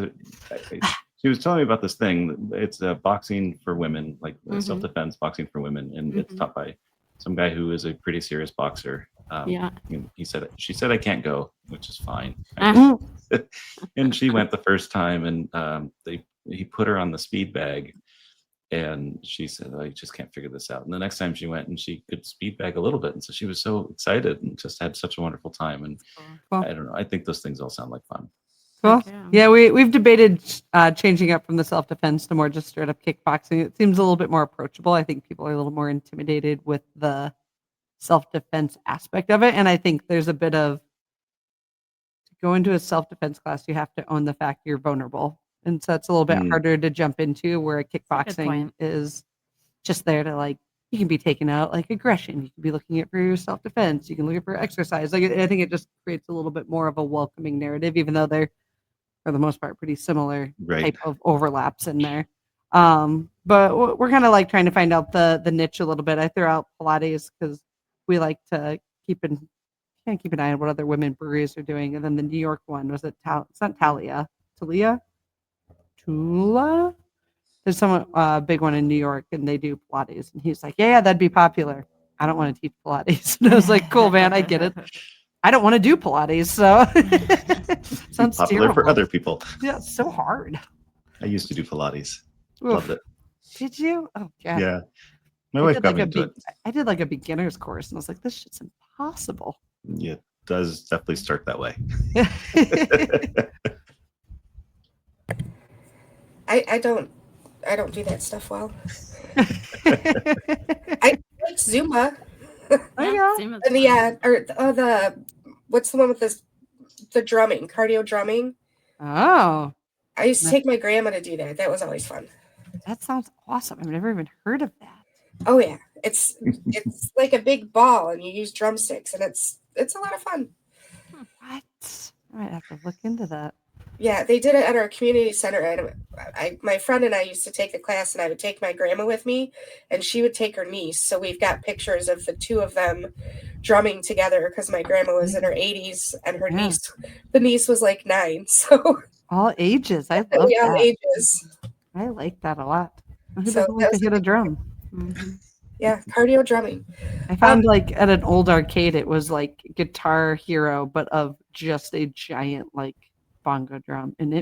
she was telling me about this thing. It's boxing for women, like self-defense boxing for women. And it's taught by some guy who is a pretty serious boxer. And she said, I can't go, which is fine. And she went the first time and he put her on the speed bag. And she said, I just can't figure this out. And the next time she went and she could speed bag a little bit. And so she was so excited and just had such a wonderful time. And I don't know. I think those things all sound like fun. Cool. Yeah, we've debated changing up from the self-defense to more just straight up kickboxing. It seems a little bit more approachable. I think people are a little more intimidated with the self-defense aspect of it. And I think there's a bit of, to go into a self-defense class, you have to own the fact you're vulnerable. And so it's a little bit harder to jump into, where a kickboxing is just there to like, you can be taking out like aggression. You can be looking at for your self-defense. You can look at for exercise. Like I think it just creates a little bit more of a welcoming narrative, even though they're, for the most part, pretty similar type of overlaps in there. But we're kind of like trying to find out the niche a little bit. I threw out Pilates because we like to keep an eye on what other women breweries are doing. And then the New York one was it's not Talia. Tula. There's some big one in New York, and they do Pilates. And he's like, "Yeah, that'd be popular." I don't want to teach Pilates. And I was like, "Cool, man, I get it. I don't want to do Pilates, so sounds popular terrible for other people." Yeah, it's so hard. I used to do Pilates. Oof. Loved it. Did you? Oh, God. Yeah. My I wife did got like me a into big, it. I did like a beginner's course, and I was like, this shit's impossible. Yeah, it does definitely start that way. I don't do that stuff well. I like Zumba. I Yeah, know. Zoom is And fun. the what's the one with the drumming, cardio drumming? Oh, I used to take my grandma to do that. That was always fun. that sounds awesome. I've never even heard of that. Oh yeah, it's like a big ball, and you use drumsticks, and it's a lot of fun. What? I might have to look into that. Yeah, they did it at our community center, and my friend and I used to take a class, and I would take my grandma with me, and she would take her niece. So we've got pictures of the two of them drumming together because my grandma was in her 80s, and her Yeah. the niece was like 9. So All ages. I love we all that. ages. I like that a lot. Who So doesn't like that to was hit a drum? Mhm. yeah, cardio drumming. I found like at an old arcade, it was like Guitar Hero, but of just a giant like bongo drum. And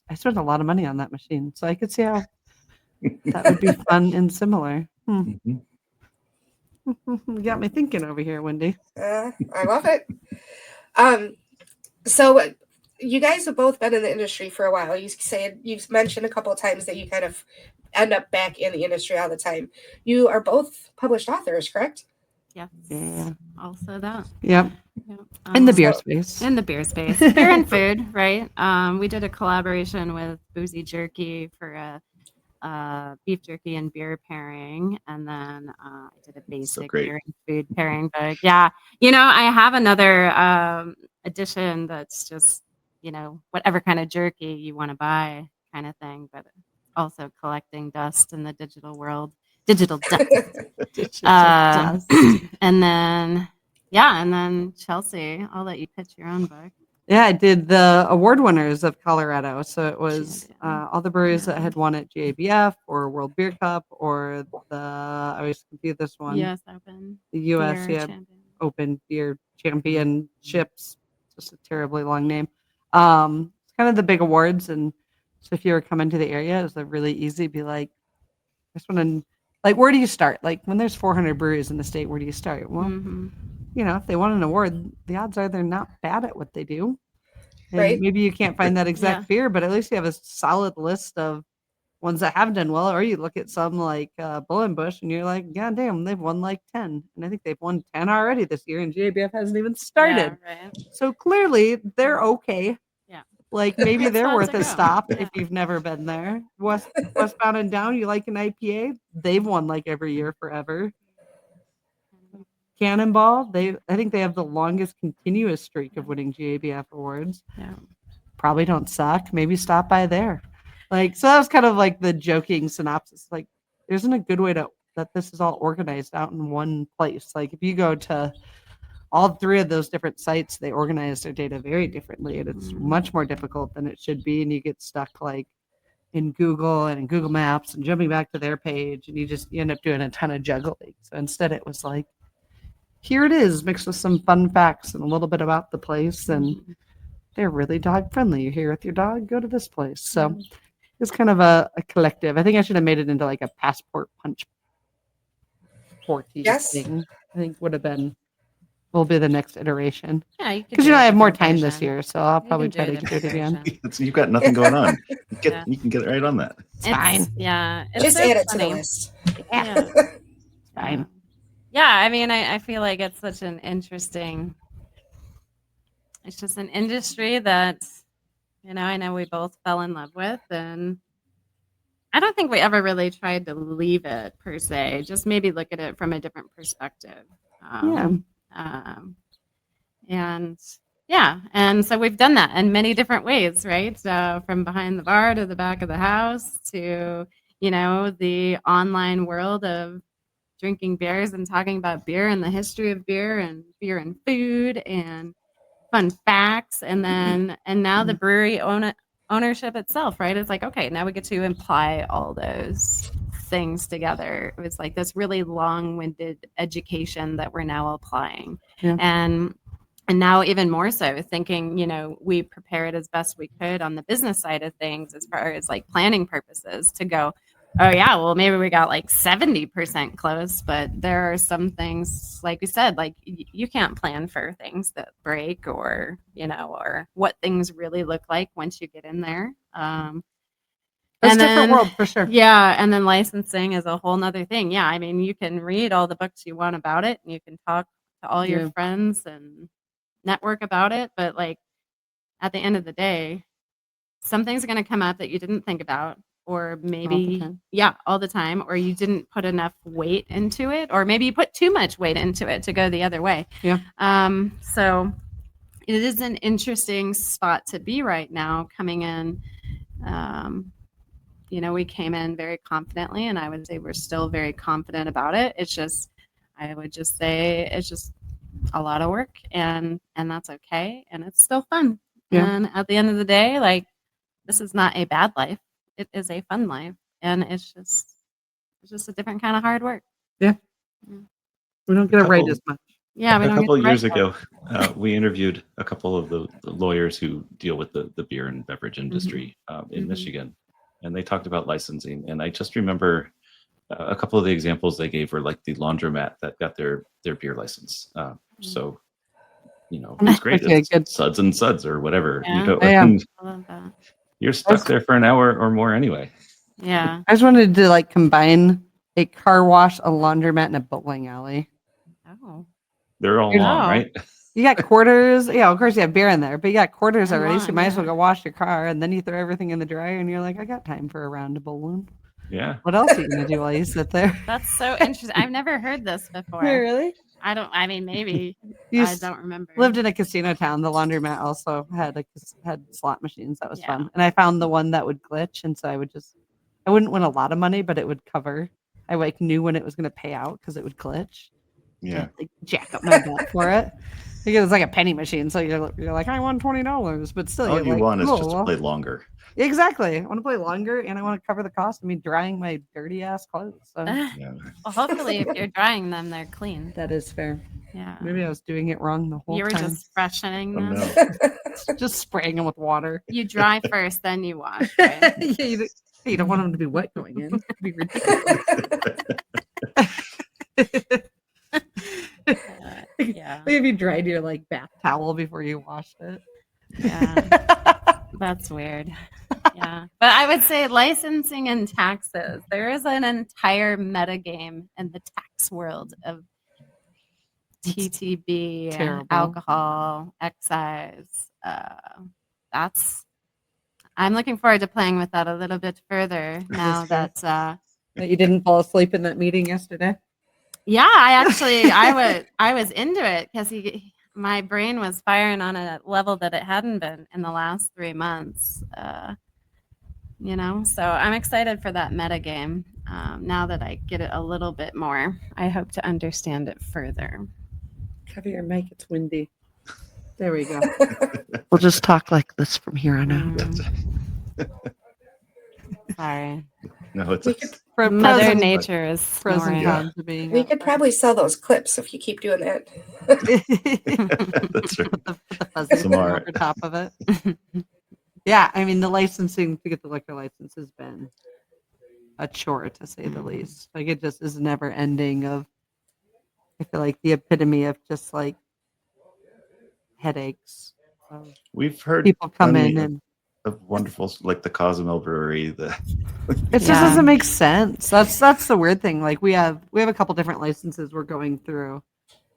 I spent a lot of money on that machine. So I could see how that would be fun and similar. Mhm. You got me thinking over here, Wendy. I love it. So you guys have both been in the industry for a while. You've mentioned a couple of times that you kind of end up back in the industry all the time. You are both published authors, correct? Yes. Yeah. Also that. Yep. Yeah. In the beer So- space. In the beer space, beer and food, right? We did a collaboration with Boozy Jerky for a beef jerky and beer pairing, and then I did a basic great. beer and food pairing book. Yeah, I have another edition that's just whatever kind of jerky you want to buy, kind of thing, but also collecting dust in the digital world, digital dust. And then. Yeah, and then Chelsea, I'll let you pitch your own book. Yeah, I did the award winners of Colorado. So it was Champion. all the breweries that had won at GABF or World Beer Cup or I always confuse this one. U.S. Open. The U.S. Beer yeah, Champion. Open Beer Championships. Just a terribly long name. It's kind of the big awards. And so if you were coming to the area, it was like really easy to be like, I just want to, like, where do you start? Like when there's 400 breweries in the state, where do you start? Well, Mhm. if they won an award, the odds are they're not bad at what they do. And Right. maybe you can't find that exact Yeah. beer, but at least you have a solid list of ones that have done well. Or you look at some like Bull and Bush and you're like, yeah, damn, they've won like 10. And I think they've won 10 already this year, and GABF hasn't even started. Yeah, right. So clearly they're okay. Yeah. Like maybe they're Spot worth to a go. stop Yeah. if you've never been there. Westbound and Down, you like an IPA? They've won like every year forever. Cannonball, I think they have the longest continuous streak of winning GABF awards. Yeah. Probably don't suck. Maybe stop by there. Like, so that was kind of like the joking synopsis. Like, there isn't a good way that this is all organized out in one place. Like, if you go to all 3 of those different sites, they organize their data very differently, and it's much more difficult than it should be. And you get stuck like in Google and in Google Maps and jumping back to their page, and you end up doing a ton of juggling. So instead, it was like, here it is, mixed with some fun facts and a little bit about the place. And they're really dog friendly. You're here with your dog, go to this place. So it's kind of a collective. I think I should have made it into like a passport punch Yes. thing. I think will be the next iteration. Yeah, you could Because do a I have more different time this version. year, so I'll You probably can try to do it again. You've got nothing going on. Yeah. You can get right on that. It's fine. Yeah. It's Just so add it to the funny. list. Yeah. It's fine. Yeah, I mean, I feel like it's such an interesting. It's just an industry that, I know we both fell in love with, and I don't think we ever really tried to leave it per se. Just maybe look at it from a different perspective. And so we've done that in many different ways, right? From behind the bar to the back of the house to the online world of drinking beers and talking about beer and the history of beer and food and fun facts, and now the brewery ownership itself, right? It's like, okay, now we get to imply all those things together. It was like this really long-winded education that we're now applying. Yeah. And now even more so thinking, we prepared as best we could on the business side of things as far as like planning purposes to go, oh yeah, well maybe we got like 70% close, but there are some things like we said, like you can't plan for things that break or or what things really look like once you get in there. It's And a different then, world for sure. yeah, and then licensing is a whole nother thing. Yeah, I mean, you can read all the books you want about it, and you can talk to all your Yeah. friends and network about it, but like at the end of the day, something's going to come up that you didn't think about, or maybe time. all the time, or you didn't put enough weight into it, or maybe you put too much weight into it to go the other way. Yeah. So it is an interesting spot to be right now coming in. We came in very confidently, and I would say we're still very confident about it. I would just say it's just a lot of work, and that's okay, and it's still fun. Yeah. And at the end of the day, like, this is not a bad life. It is a fun life, and it's just a different kind of hard work. We don't get it right Couple- as much. Yeah, we A don't couple get of years the right ago, we interviewed a couple of the lawyers who deal with the beer and beverage industry in Mhm. Michigan, and they talked about licensing. And I just remember a couple of the examples they gave were like the laundromat that got their beer license. So, it's great. Okay, It's good. suds and suds or whatever. Yeah. Yeah. And I love that. you're stuck there for an hour or more anyway. Yeah. I just wanted to like combine a car wash, a laundromat, and a bowling alley. Oh. They're all You're- long, Oh. right? You got quarters. Yeah, of course you have beer in there, but you got quarters And already, so you lawn, might as well yeah. go wash your car, and then you throw everything in the dryer, and you're like, I got time for a round of bowling. Yeah. What else are you gonna do while you sit there? That's so interesting. I've never heard this before. Really? I mean, maybe. You I don't remember. lived in a casino town. The laundromat also had slot machines. That was Yeah. fun, and I found the one that would glitch, and so I wouldn't win a lot of money, but it would cover. I like knew when it was gonna pay out because it would glitch. Yeah. Like jack up my butt for it. Because it's like a penny machine, so you're like, I won $20, but still, All you're you like, want is cool, just to well, play longer. exactly. I want to play longer, and I want to cover the cost of me drying my dirty ass clothes. So Yeah. Well, hopefully, if you're drying them, they're clean. that is fair. Yeah. Maybe I was doing it wrong the whole You were time. just freshening Oh, them. no. Just spraying them with water. You dry first, then you wash. Right? Yeah, you don't want them to be wet going in. It'd be ridiculous. Yeah. Maybe you dried your like bath towel before you washed it. Yeah. That's weird. Yeah. But I would say licensing and taxes. There is an entire meta game in the tax world of TTB, terrible. alcohol, excise. I'm looking forward to playing with that a little bit further now fair. that That you didn't fall asleep in that meeting yesterday. yeah, I was into it because my brain was firing on a level that it hadn't been in the last 3 months. So I'm excited for that meta game. Now that I get it a little bit more, I hope to understand it further. Cover your mic. It's windy. There we go. We'll just talk like this from here on out. Mm, sorry, No, it's We could, Pros Mother and- Nature is pros and snoring. Yeah. cons of being we out could there. probably sell those clips if you keep doing that. that's right. Put the fuzzy Some thing are. over top of it. Yeah, I mean the licensing to get the liquor license has been a chore to say the least. Like it just is never ending. I feel like the epitome of just like headaches. Of We've heard people come plenty in of- and of wonderful, like the Cozumel Brewery. it just Yeah. doesn't make sense. That's the weird thing. Like we have a couple different licenses we're going through,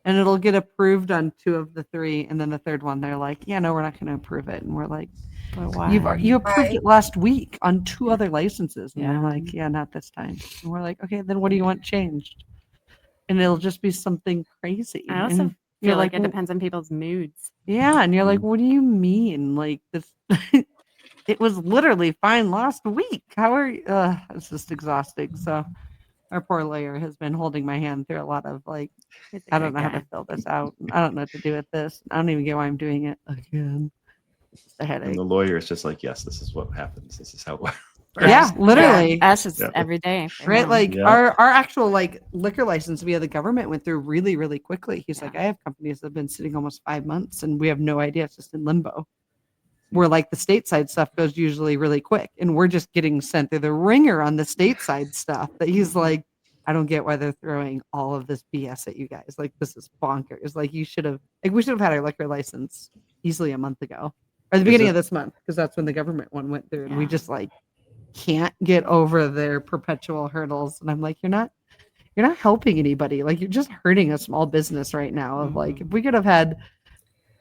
and it'll get approved on 2 of the 3, and then the third one they're like, yeah, no, we're not going to approve it, and we're like, But why? you approved Why? it last week on 2 other licenses, and Yeah. they're like, yeah, not this time, and we're like, okay, then what do you want changed? And it'll just be something crazy. I also And feel like it well, depends on people's moods. yeah, and you're like, what do you mean? Like this. It was literally fine last week. How are you? It's just exhausting. So our poor lawyer has been holding my hand through a lot of like, He's a I don't great know how guy. to fill this out. I don't know what to do with this. I don't even get why I'm doing it again. It's just a And headache. the lawyer is just like, yes, this is what happens. This is how it works. Yeah, literally. That's just Yeah. every day. for Right, him. like Yeah. our actual like liquor license via the government went through really, really quickly. He's like, I have companies that have been sitting almost 5 months and we have no idea. It's just in limbo. where like the stateside stuff goes usually really quick, and we're just getting sent through the ringer on the stateside stuff that he's like, I don't get why they're throwing all of this BS at you guys. Like, this is bonkers. Like, we should have had our liquor license easily a month ago, or the beginning of this month, because that's when the government one went through, and we just like can't get over their perpetual hurdles. And I'm like, you're not helping anybody. Like, you're just hurting a small business right now. Of like, if we could have had,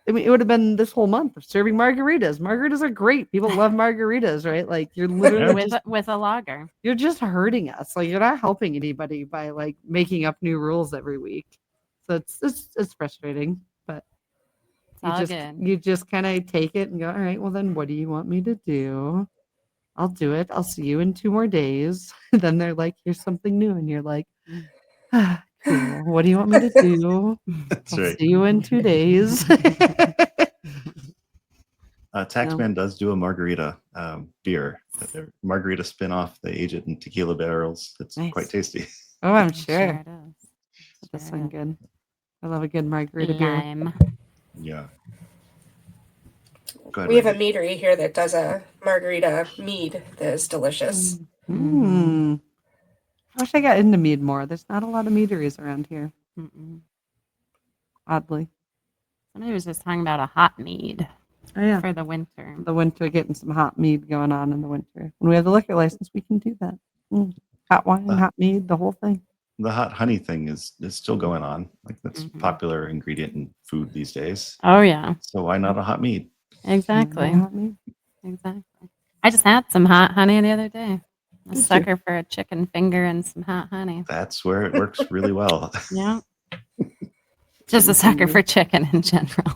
I mean, it would have been this whole month of serving margaritas. Margaritas are great. People love margaritas, right? Like, you're literally with a lager. you're just hurting us. Like, you're not helping anybody by like making up new rules every week. So it's frustrating, but you just kind of take it and go, all right, well then what do you want me to do? I'll do it. I'll see you in 2 more days. Then they're like, here's something new. And you're like, ah, cool. What do you want me to do? That's I'll right. see you in 2 days. Taxman does do a margarita beer. Margarita spin-off. They age it in tequila barrels. It's quite tasty. Oh, I'm sure. It is. That does sound good. I love a good margarita beer. Lime. Yeah. Go ahead, We have a Wendy. meadery here that does a margarita mead that is delicious. I wish I got into mead more. There's not a lot of meaderies around here. Oddly. Somebody was just talking about a hot mead for the winter. The winter, getting some hot mead going on in the winter. When we have the liquor license, we can do that. Hot wine, hot mead, the whole thing. The hot honey thing is still going on. Like, that's a popular ingredient in food these days. Oh yeah. So why not a hot mead? Exactly. Hot mead. Exactly. I just had some hot honey the other day. A sucker for a chicken finger and some hot honey. That's where it works really well. Yeah. Just a sucker for chicken in general.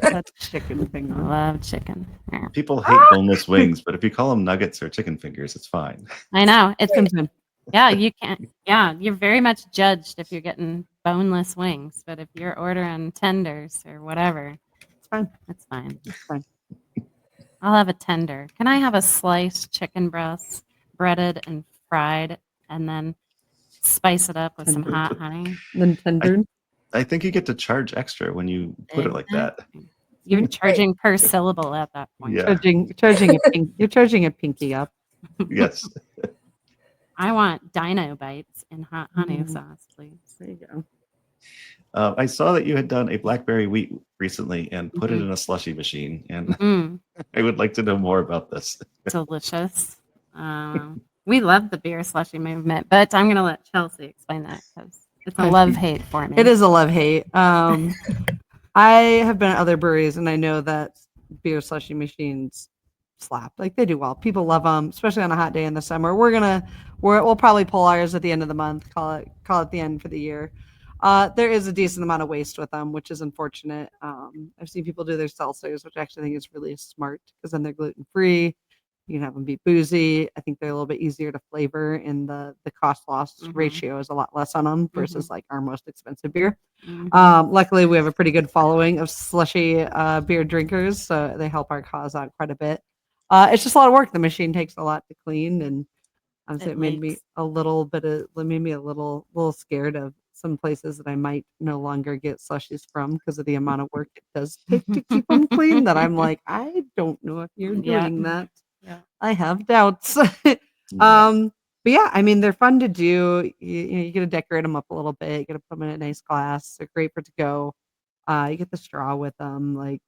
That's chicken finger. I love chicken. People hate boneless wings, but if you call them nuggets or chicken fingers, it's fine. I know. It's Crimson. yeah, you can't. Yeah, you're very much judged if you're getting boneless wings, but if you're ordering tenders or whatever, It's fine. it's fine. It's fine. I'll have a tender. Can I have a sliced chicken breast, breaded and fried, and then spice it up with some hot honey? Then tender. I think you get to charge extra when you put it like that. You're charging per syllable at that point. Yeah. You're charging a pinky up. Yes. I want dino bites in hot honey sauce, please. There you go. I saw that you had done a blackberry wheat recently and put it in a slushy machine, and I would like to know more about this. Delicious. We love the beer slushy movement, but I'm going to let Chelsea explain that because it's a love-hate for me. It is a love-hate. I have been at other breweries, and I know that beer slushy machines slap. Like, they do well. People love them, especially on a hot day in the summer. We'll probably pull ours at the end of the month, call it the end for the year. There is a decent amount of waste with them, which is unfortunate. I've seen people do their seltzers, which I actually think is really smart because then they're gluten-free. You can have them be boozy. I think they're a little bit easier to flavor, and the cost loss ratio is a lot less on them versus like our most expensive beer. Luckily, we have a pretty good following of slushy beer drinkers, so they help our cause out quite a bit. It's just a lot of work. The machine takes a lot to clean, and honestly, it made me a little scared of some places that I might no longer get slushies from because of the amount of work it does take to keep them clean. That I'm like, I don't know if you're doing that. Yeah. I have doubts. But yeah, I mean, they're fun to do. You get to decorate them up a little bit. You get to put them in a nice glass. They're great for to go. You get the straw with them. Like,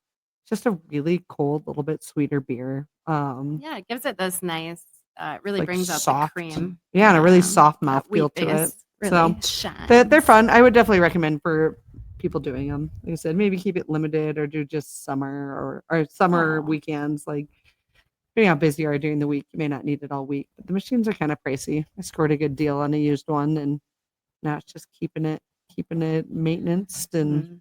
just a really cold, little bit sweeter beer. Yeah, it gives it this nice. It really like brings out soft, the cream. Yeah, and a really soft that mouthfeel wheat to it. base really So shines. they're fun. I would definitely recommend for people doing them. Like I said, maybe keep it limited or do just summer or summer weekends. Like, depending how busy you are during the week, you may not need it all week. But the machines are kind of pricey. I scored a good deal on a used one, and now it's just keeping it maintenanced, and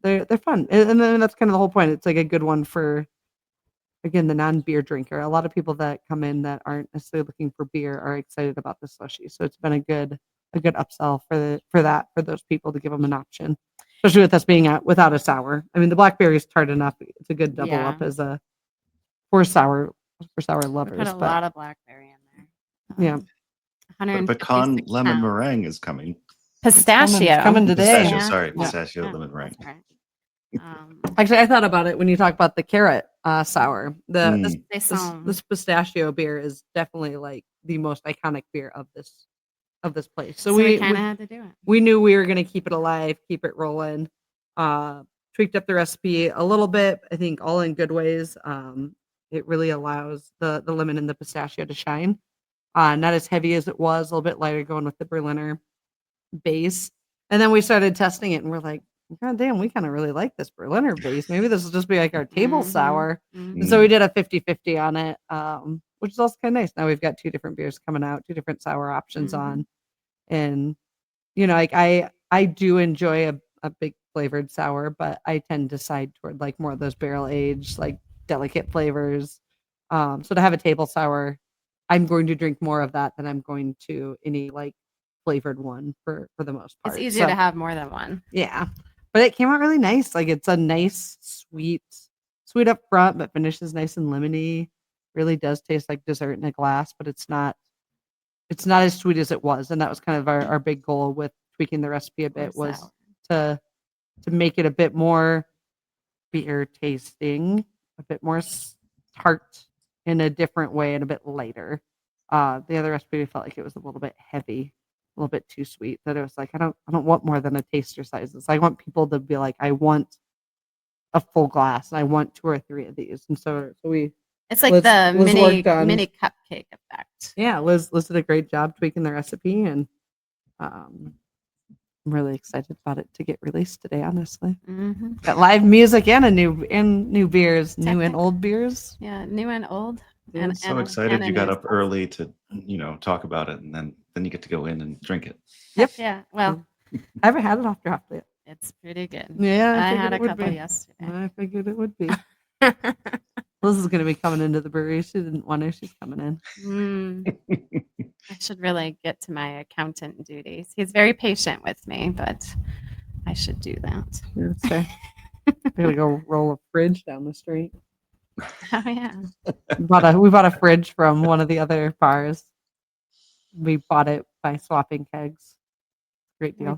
they're fun. And then that's kind of the whole point. It's like a good one for, again, the non-beer drinker. A lot of people that come in that aren't necessarily looking for beer are excited about the slushy. So it's been a good upsell for those people to give them an option, especially with us being out without a sour. I mean, the blackberry is tart enough. It's a good double up as a for sour lovers. Put a lot of blackberry in there. Yeah. But pecan lemon meringue is coming. Pistachio. Coming today. Pistachio, sorry. Pistachio lemon meringue. Right. Actually, I thought about it when you talk about the carrot sour. Saison. This pistachio beer is definitely like the most iconic beer of this place. So we kind of had to do it. we knew we were going to keep it alive, keep it rolling. Tweaked up the recipe a little bit. I think all in good ways. It really allows the lemon and the pistachio to shine. Not as heavy as it was, a little bit lighter going with the Berliner base. And then we started testing it and we're like, God damn, we kind of really like this Berliner base. Maybe this will just be like our table sour. And so we did a 50-50 on it, which is also kind of nice. Now we've got 2 different beers coming out, 2 different sour options on. And, like I do enjoy a big flavored sour, but I tend to side toward like more of those barrel aged, like delicate flavors. So to have a table sour, I'm going to drink more of that than I'm going to any like flavored one for the most part. It's easier to have more than one. Yeah. But it came out really nice. Like it's a nice sweet up front, but finishes nice and lemony. Really does taste like dessert in a glass, but it's not as sweet as it was. And that was kind of our big goal with tweaking the recipe a bit, was to make it a bit more beer tasting, a bit more tart in a different way and a bit lighter. The other recipe felt like it was a little bit heavy, a little bit too sweet. That it was like, I don't want more than a taster size. I want people to be like, I want a full glass and I want 2 or 3 of these. And so it's like Liz mini cupcake effect. Yeah, Liz did a great job tweaking the recipe, and I'm really excited about it to get released today. Honestly, got live music and new beers, new and old beers. Yeah, new and old. I'm so excited you got up early to talk about it, and then you get to go in and drink it. Yep. Yeah. Well, I haven't had it off draft yet. It's pretty good. Yeah, I had a couple yesterday. I figured it would be. Liz is going to be coming into the brewery. She didn't want to. She's coming in. I should really get to my accountant duties. He's very patient with me, but I should do that. Yeah, that's fair. We're gonna go roll a fridge down the street. Oh yeah. We bought a fridge from one of the other bars. We bought it by swapping kegs. Great deal.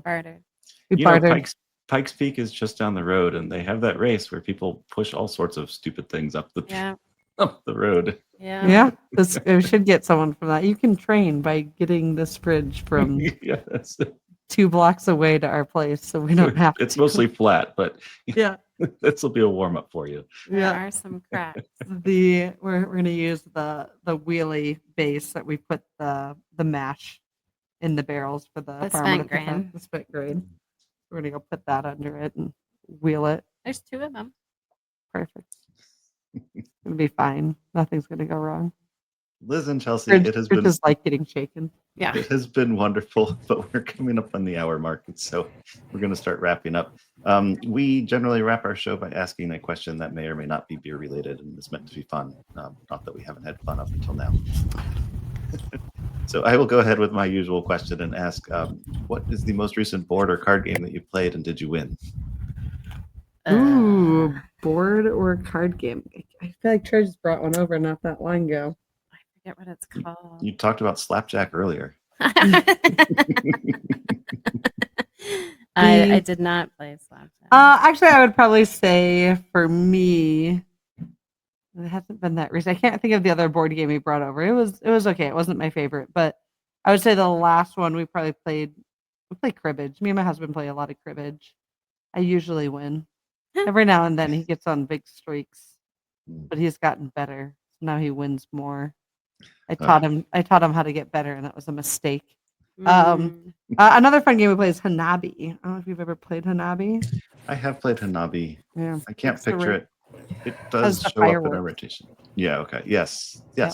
We bartered. Pikes Peak is just down the road, and they have that race where people push all sorts of stupid things up the road. Yeah. We should get someone from that. You can train by getting this fridge from 2 blocks away to our place, so we don't have to. It's mostly flat, but yeah, this will be a warm up for you. There are some cracks. We're gonna use the wheelie base that we put the mash in the barrels for the spent grain. The spent grain. We're gonna go put that under it and wheel it. There's 2 of them. Perfect. It's gonna be fine. Nothing's gonna go wrong. Liz and Chelsea, Fridge, it has been been just like getting shaken. Yeah, it has been wonderful, but we're coming up on the hour mark, so we're going to start wrapping up. We generally wrap our show by asking a question that may or may not be beer related and is meant to be fun. Not that we haven't had fun up until now. So I will go ahead with my usual question and ask, what is the most recent board or card game that you played, and did you win? Ooh, board or card game? I feel like Trey just brought one over not that long ago. I forget what it's called. You talked about Slapjack earlier. I did not play Slapjack. Actually, I would probably say for me, it hasn't been that recent. I can't think of the other board game we brought over. It was okay. It wasn't my favorite, but I would say the last one we played cribbage. Me and my husband play a lot of cribbage. I usually win. Every now and then he gets on big streaks, but he's gotten better. Now he wins more. I taught him how to get better, and that was a mistake. Another fun game we play is Hanabi. I don't know if you've ever played Hanabi. I have played Hanabi. Yeah, I can't picture it. It does show up in our rotation. Yeah. Okay. Yes. Yep.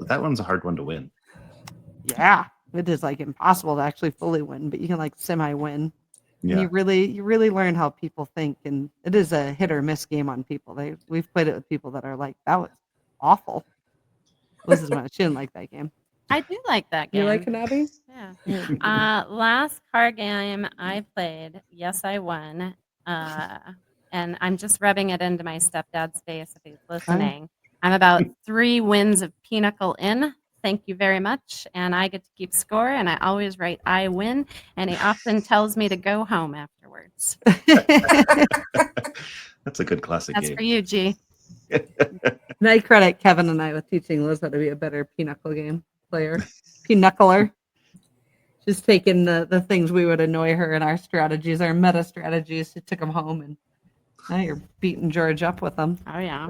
That one's a hard one to win. Yeah, it is like impossible to actually fully win, but you can like semi-win. Yeah. You really learn how people think, and it is a hit or miss game on people. We've played it with people that are like, that was awful. This is she didn't like that game. I do like that game. You like Hanabi? Yeah. Last card game I played, yes, I won. And I'm just rubbing it into my stepdad's face if he's listening. I'm about 3 wins of Pinnacle in. Thank you very much. And I get to keep score, and I always write I win. And he often tells me to go home afterwards. That's a good classic That's game. for you, G. And I credit Kevin and I with teaching Liz how to be a better pinochle game player. Pinocchler. Just taking the things we would annoy her in our strategies, our meta strategies. She took them home, and now you're beating George up with them. Oh, yeah.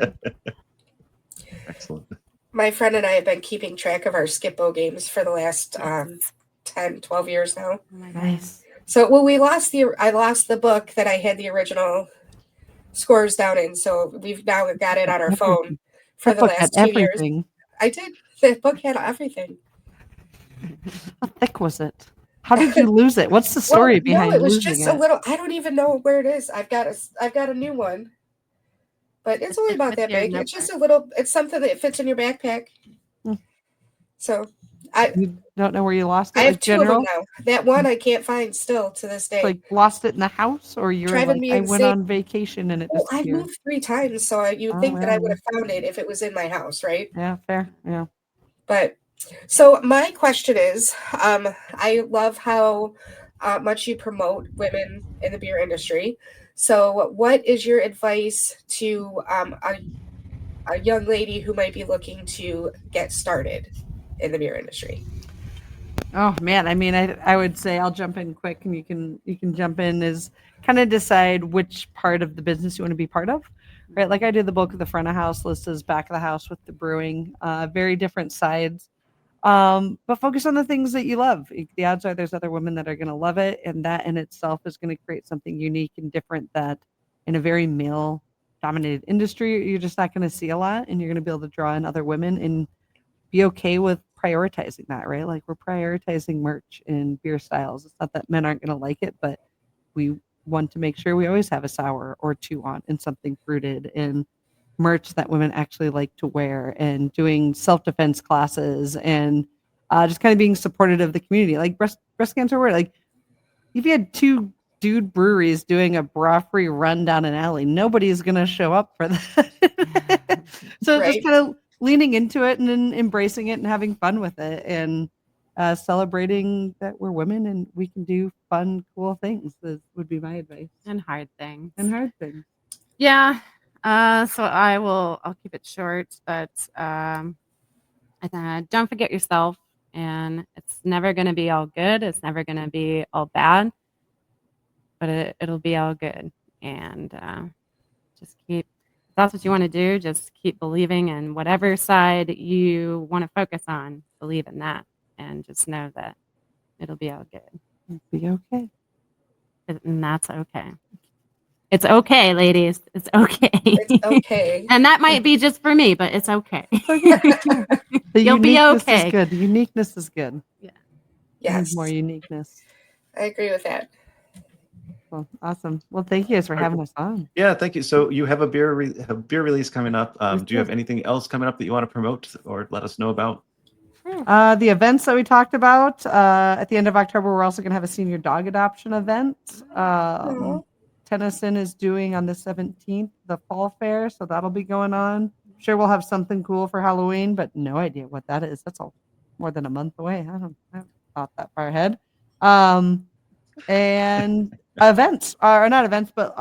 Excellent. My friend and I have been keeping track of our Skip-Bo games for the last 10, 12 years now. Oh my God. Nice. So, well, I lost the book that I had the original scores down in. So we've now got it on our phone for That the book last had 2 years. everything. I did. The book had everything. How thick was it? How did you lose it? What's the story behind No, it was losing just it? a little. I don't even know where it is. I've got a new one, but it's only about that big. It's just a little. It's something that fits in your backpack. Hmm. So You don't know where you lost it? I have two general? of them now. That one I can't find still to this day. Like lost it in the house, or you're Driving like, me I went insane. on vacation and it Well, I disappeared. moved 3 times, so you'd Oh, think that I yeah. would have found it if it was in my house, right? Yeah, fair. Yeah. But so my question is, I love how much you promote women in the beer industry. So, what is your advice to a young lady who might be looking to get started in the beer industry? Oh man, I mean, I would say I'll jump in quick, and you can jump in. Is kind of decide which part of the business you want to be part of, right? Like I did the bulk of the front of house, Liz does back of the house with the brewing. Very different sides, but focus on the things that you love. The odds are there's other women that are going to love it, and that in itself is going to create something unique and different that in a very male dominated industry you're just not going to see a lot, and you're going to be able to draw in other women and be okay with prioritizing that, right? Like we're prioritizing merch and beer styles. It's not that men aren't going to like it, but we want to make sure we always have a sour or two on and something fruited and merch that women actually like to wear, and doing self-defense classes, and just kind of being supportive of the community. Like breast cancer aware, like if you had 2 dude breweries doing a bra-free run down an alley, nobody's going to show up for that. So Right. just kind of leaning into it and then embracing it and having fun with it, and celebrating that we're women and we can do fun, cool things. That would be my advice. And hard things. And hard things. Yeah. So I'll keep it short, but don't forget yourself. And it's never going to be all good. It's never going to be all bad, but it'll be all good. And just if that's what you want to do, just keep believing in whatever side you want to focus on. Believe in that, and just know that it'll be all good. It'll be okay. And that's okay. It's okay, ladies. It's okay. It's okay. And that might be just for me, but it's okay. The You'll be uniqueness okay. is good. The uniqueness is good. Yeah. We need Yes, more uniqueness. I agree with that. Well, awesome. Well, thank you guys for having us on. Yeah, thank you. So you have a beer release coming up. We Do you have do. anything else coming up that you want to promote or let us know about? The events that we talked about at the end of October, we're also going to have a senior dog adoption event. Aw. Tennyson is doing on the 17th the fall fair, so that'll be going on. I'm sure we'll have something cool for Halloween, but no idea what that is. That's all more than a month away. I haven't thought that far ahead. And events are not events, but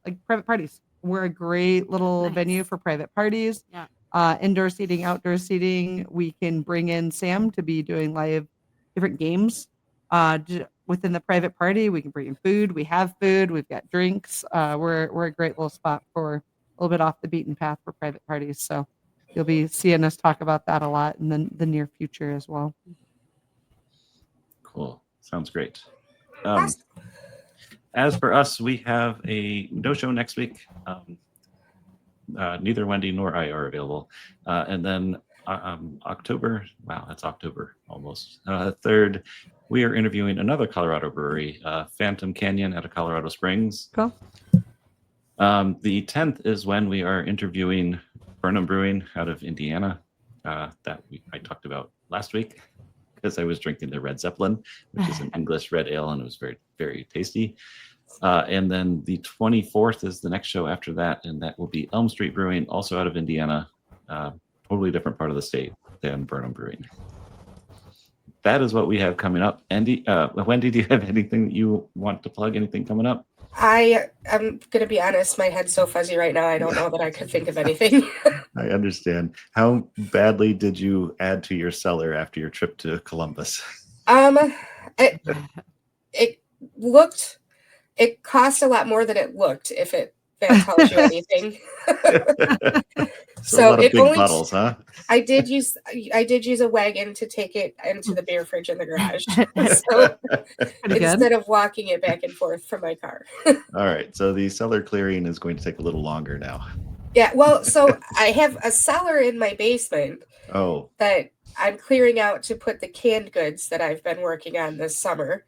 like private parties. We're a great little Nice. venue for private parties. Yeah. Indoor seating, outdoor seating. We can bring in Sam to be doing live different games within the private party. We can bring in food. We have food. We've got drinks. We're a great little spot for a little bit off the beaten path for private parties. So you'll be seeing us talk about that a lot in the near future as well. Cool. Sounds great. Awesome. As for us, we have a no show next week. Neither Wendy nor I are available. And then October, wow, that's October almost. 3rd, we are interviewing another Colorado brewery, Phantom Canyon out of Colorado Springs. Cool. The 10th is when we are interviewing Burnham Brewing out of Indiana that I talked about last week because I was drinking the Red Zeppelin, which is an English red ale, and it was very, very tasty. And then the 24th is the next show after that, and that will be Elm Street Brewing, also out of Indiana, totally different part of the state. than Burnham Brewing. That is what we have coming up. Andy, Wendy, do you have anything that you want to plug? Anything coming up? I'm going to be honest, my head's so fuzzy right now, I don't know that I could think of anything. I understand. How badly did you add to your cellar after your trip to Columbus? It cost a lot more than it looked, if that tells you anything. So a lot of it big only bottles, huh? I did use a wagon to take it into the beer fridge in the garage. So Pretty good. instead of walking it back and forth from my car. All right. So the cellar clearing is going to take a little longer now. Yeah, well, so I have a cellar in my basement Oh, that I'm clearing out to put the canned goods that I've been working on this summer.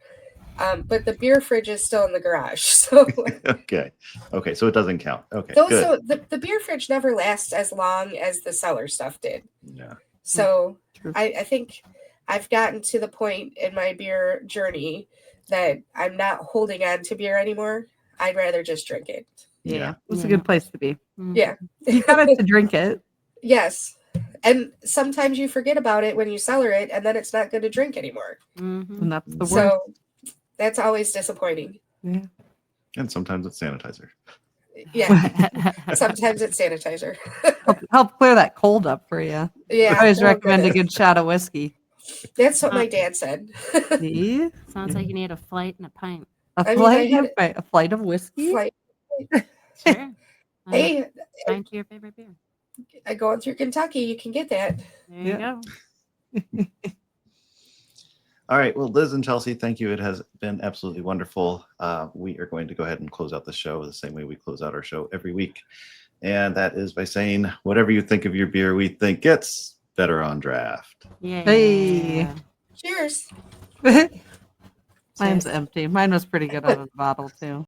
But the beer fridge is still in the garage. So okay. Okay. So it doesn't count. Okay. those Good. so the beer fridge never lasts as long as the cellar stuff did. Yeah. So True. I think I've gotten to the point in my beer journey that I'm not holding on to beer anymore. I'd rather just drink it. Yeah, it's a Yeah. good place to be. Yeah. You got it to drink it. Yes. And sometimes you forget about it when you cellar it, and then it's not good to drink anymore. Mhm. And that's the word. So that's always disappointing. Yeah. And sometimes it's sanitizer. Yeah. Sometimes it's sanitizer. help clear that cold up for you. Yeah. I always oh, recommend a goodness. good shot of whiskey. That's what my dad said. See? Sounds like you need a flight and a pint. A I mean, flight, I had a flight of whiskey? Like, Sure. hey, Pint to your favorite beer. going through Kentucky, you can get that. There you Yeah. go. All right. Well, Liz and Chelsea, thank you. It has been absolutely wonderful. We are going to go ahead and close out the show the same way we close out our show every week. And that is by saying, whatever you think of your beer, we think it's better on draft. Yeah. Hey. Cheers. Mine's empty. Mine was pretty good out of the bottle, too.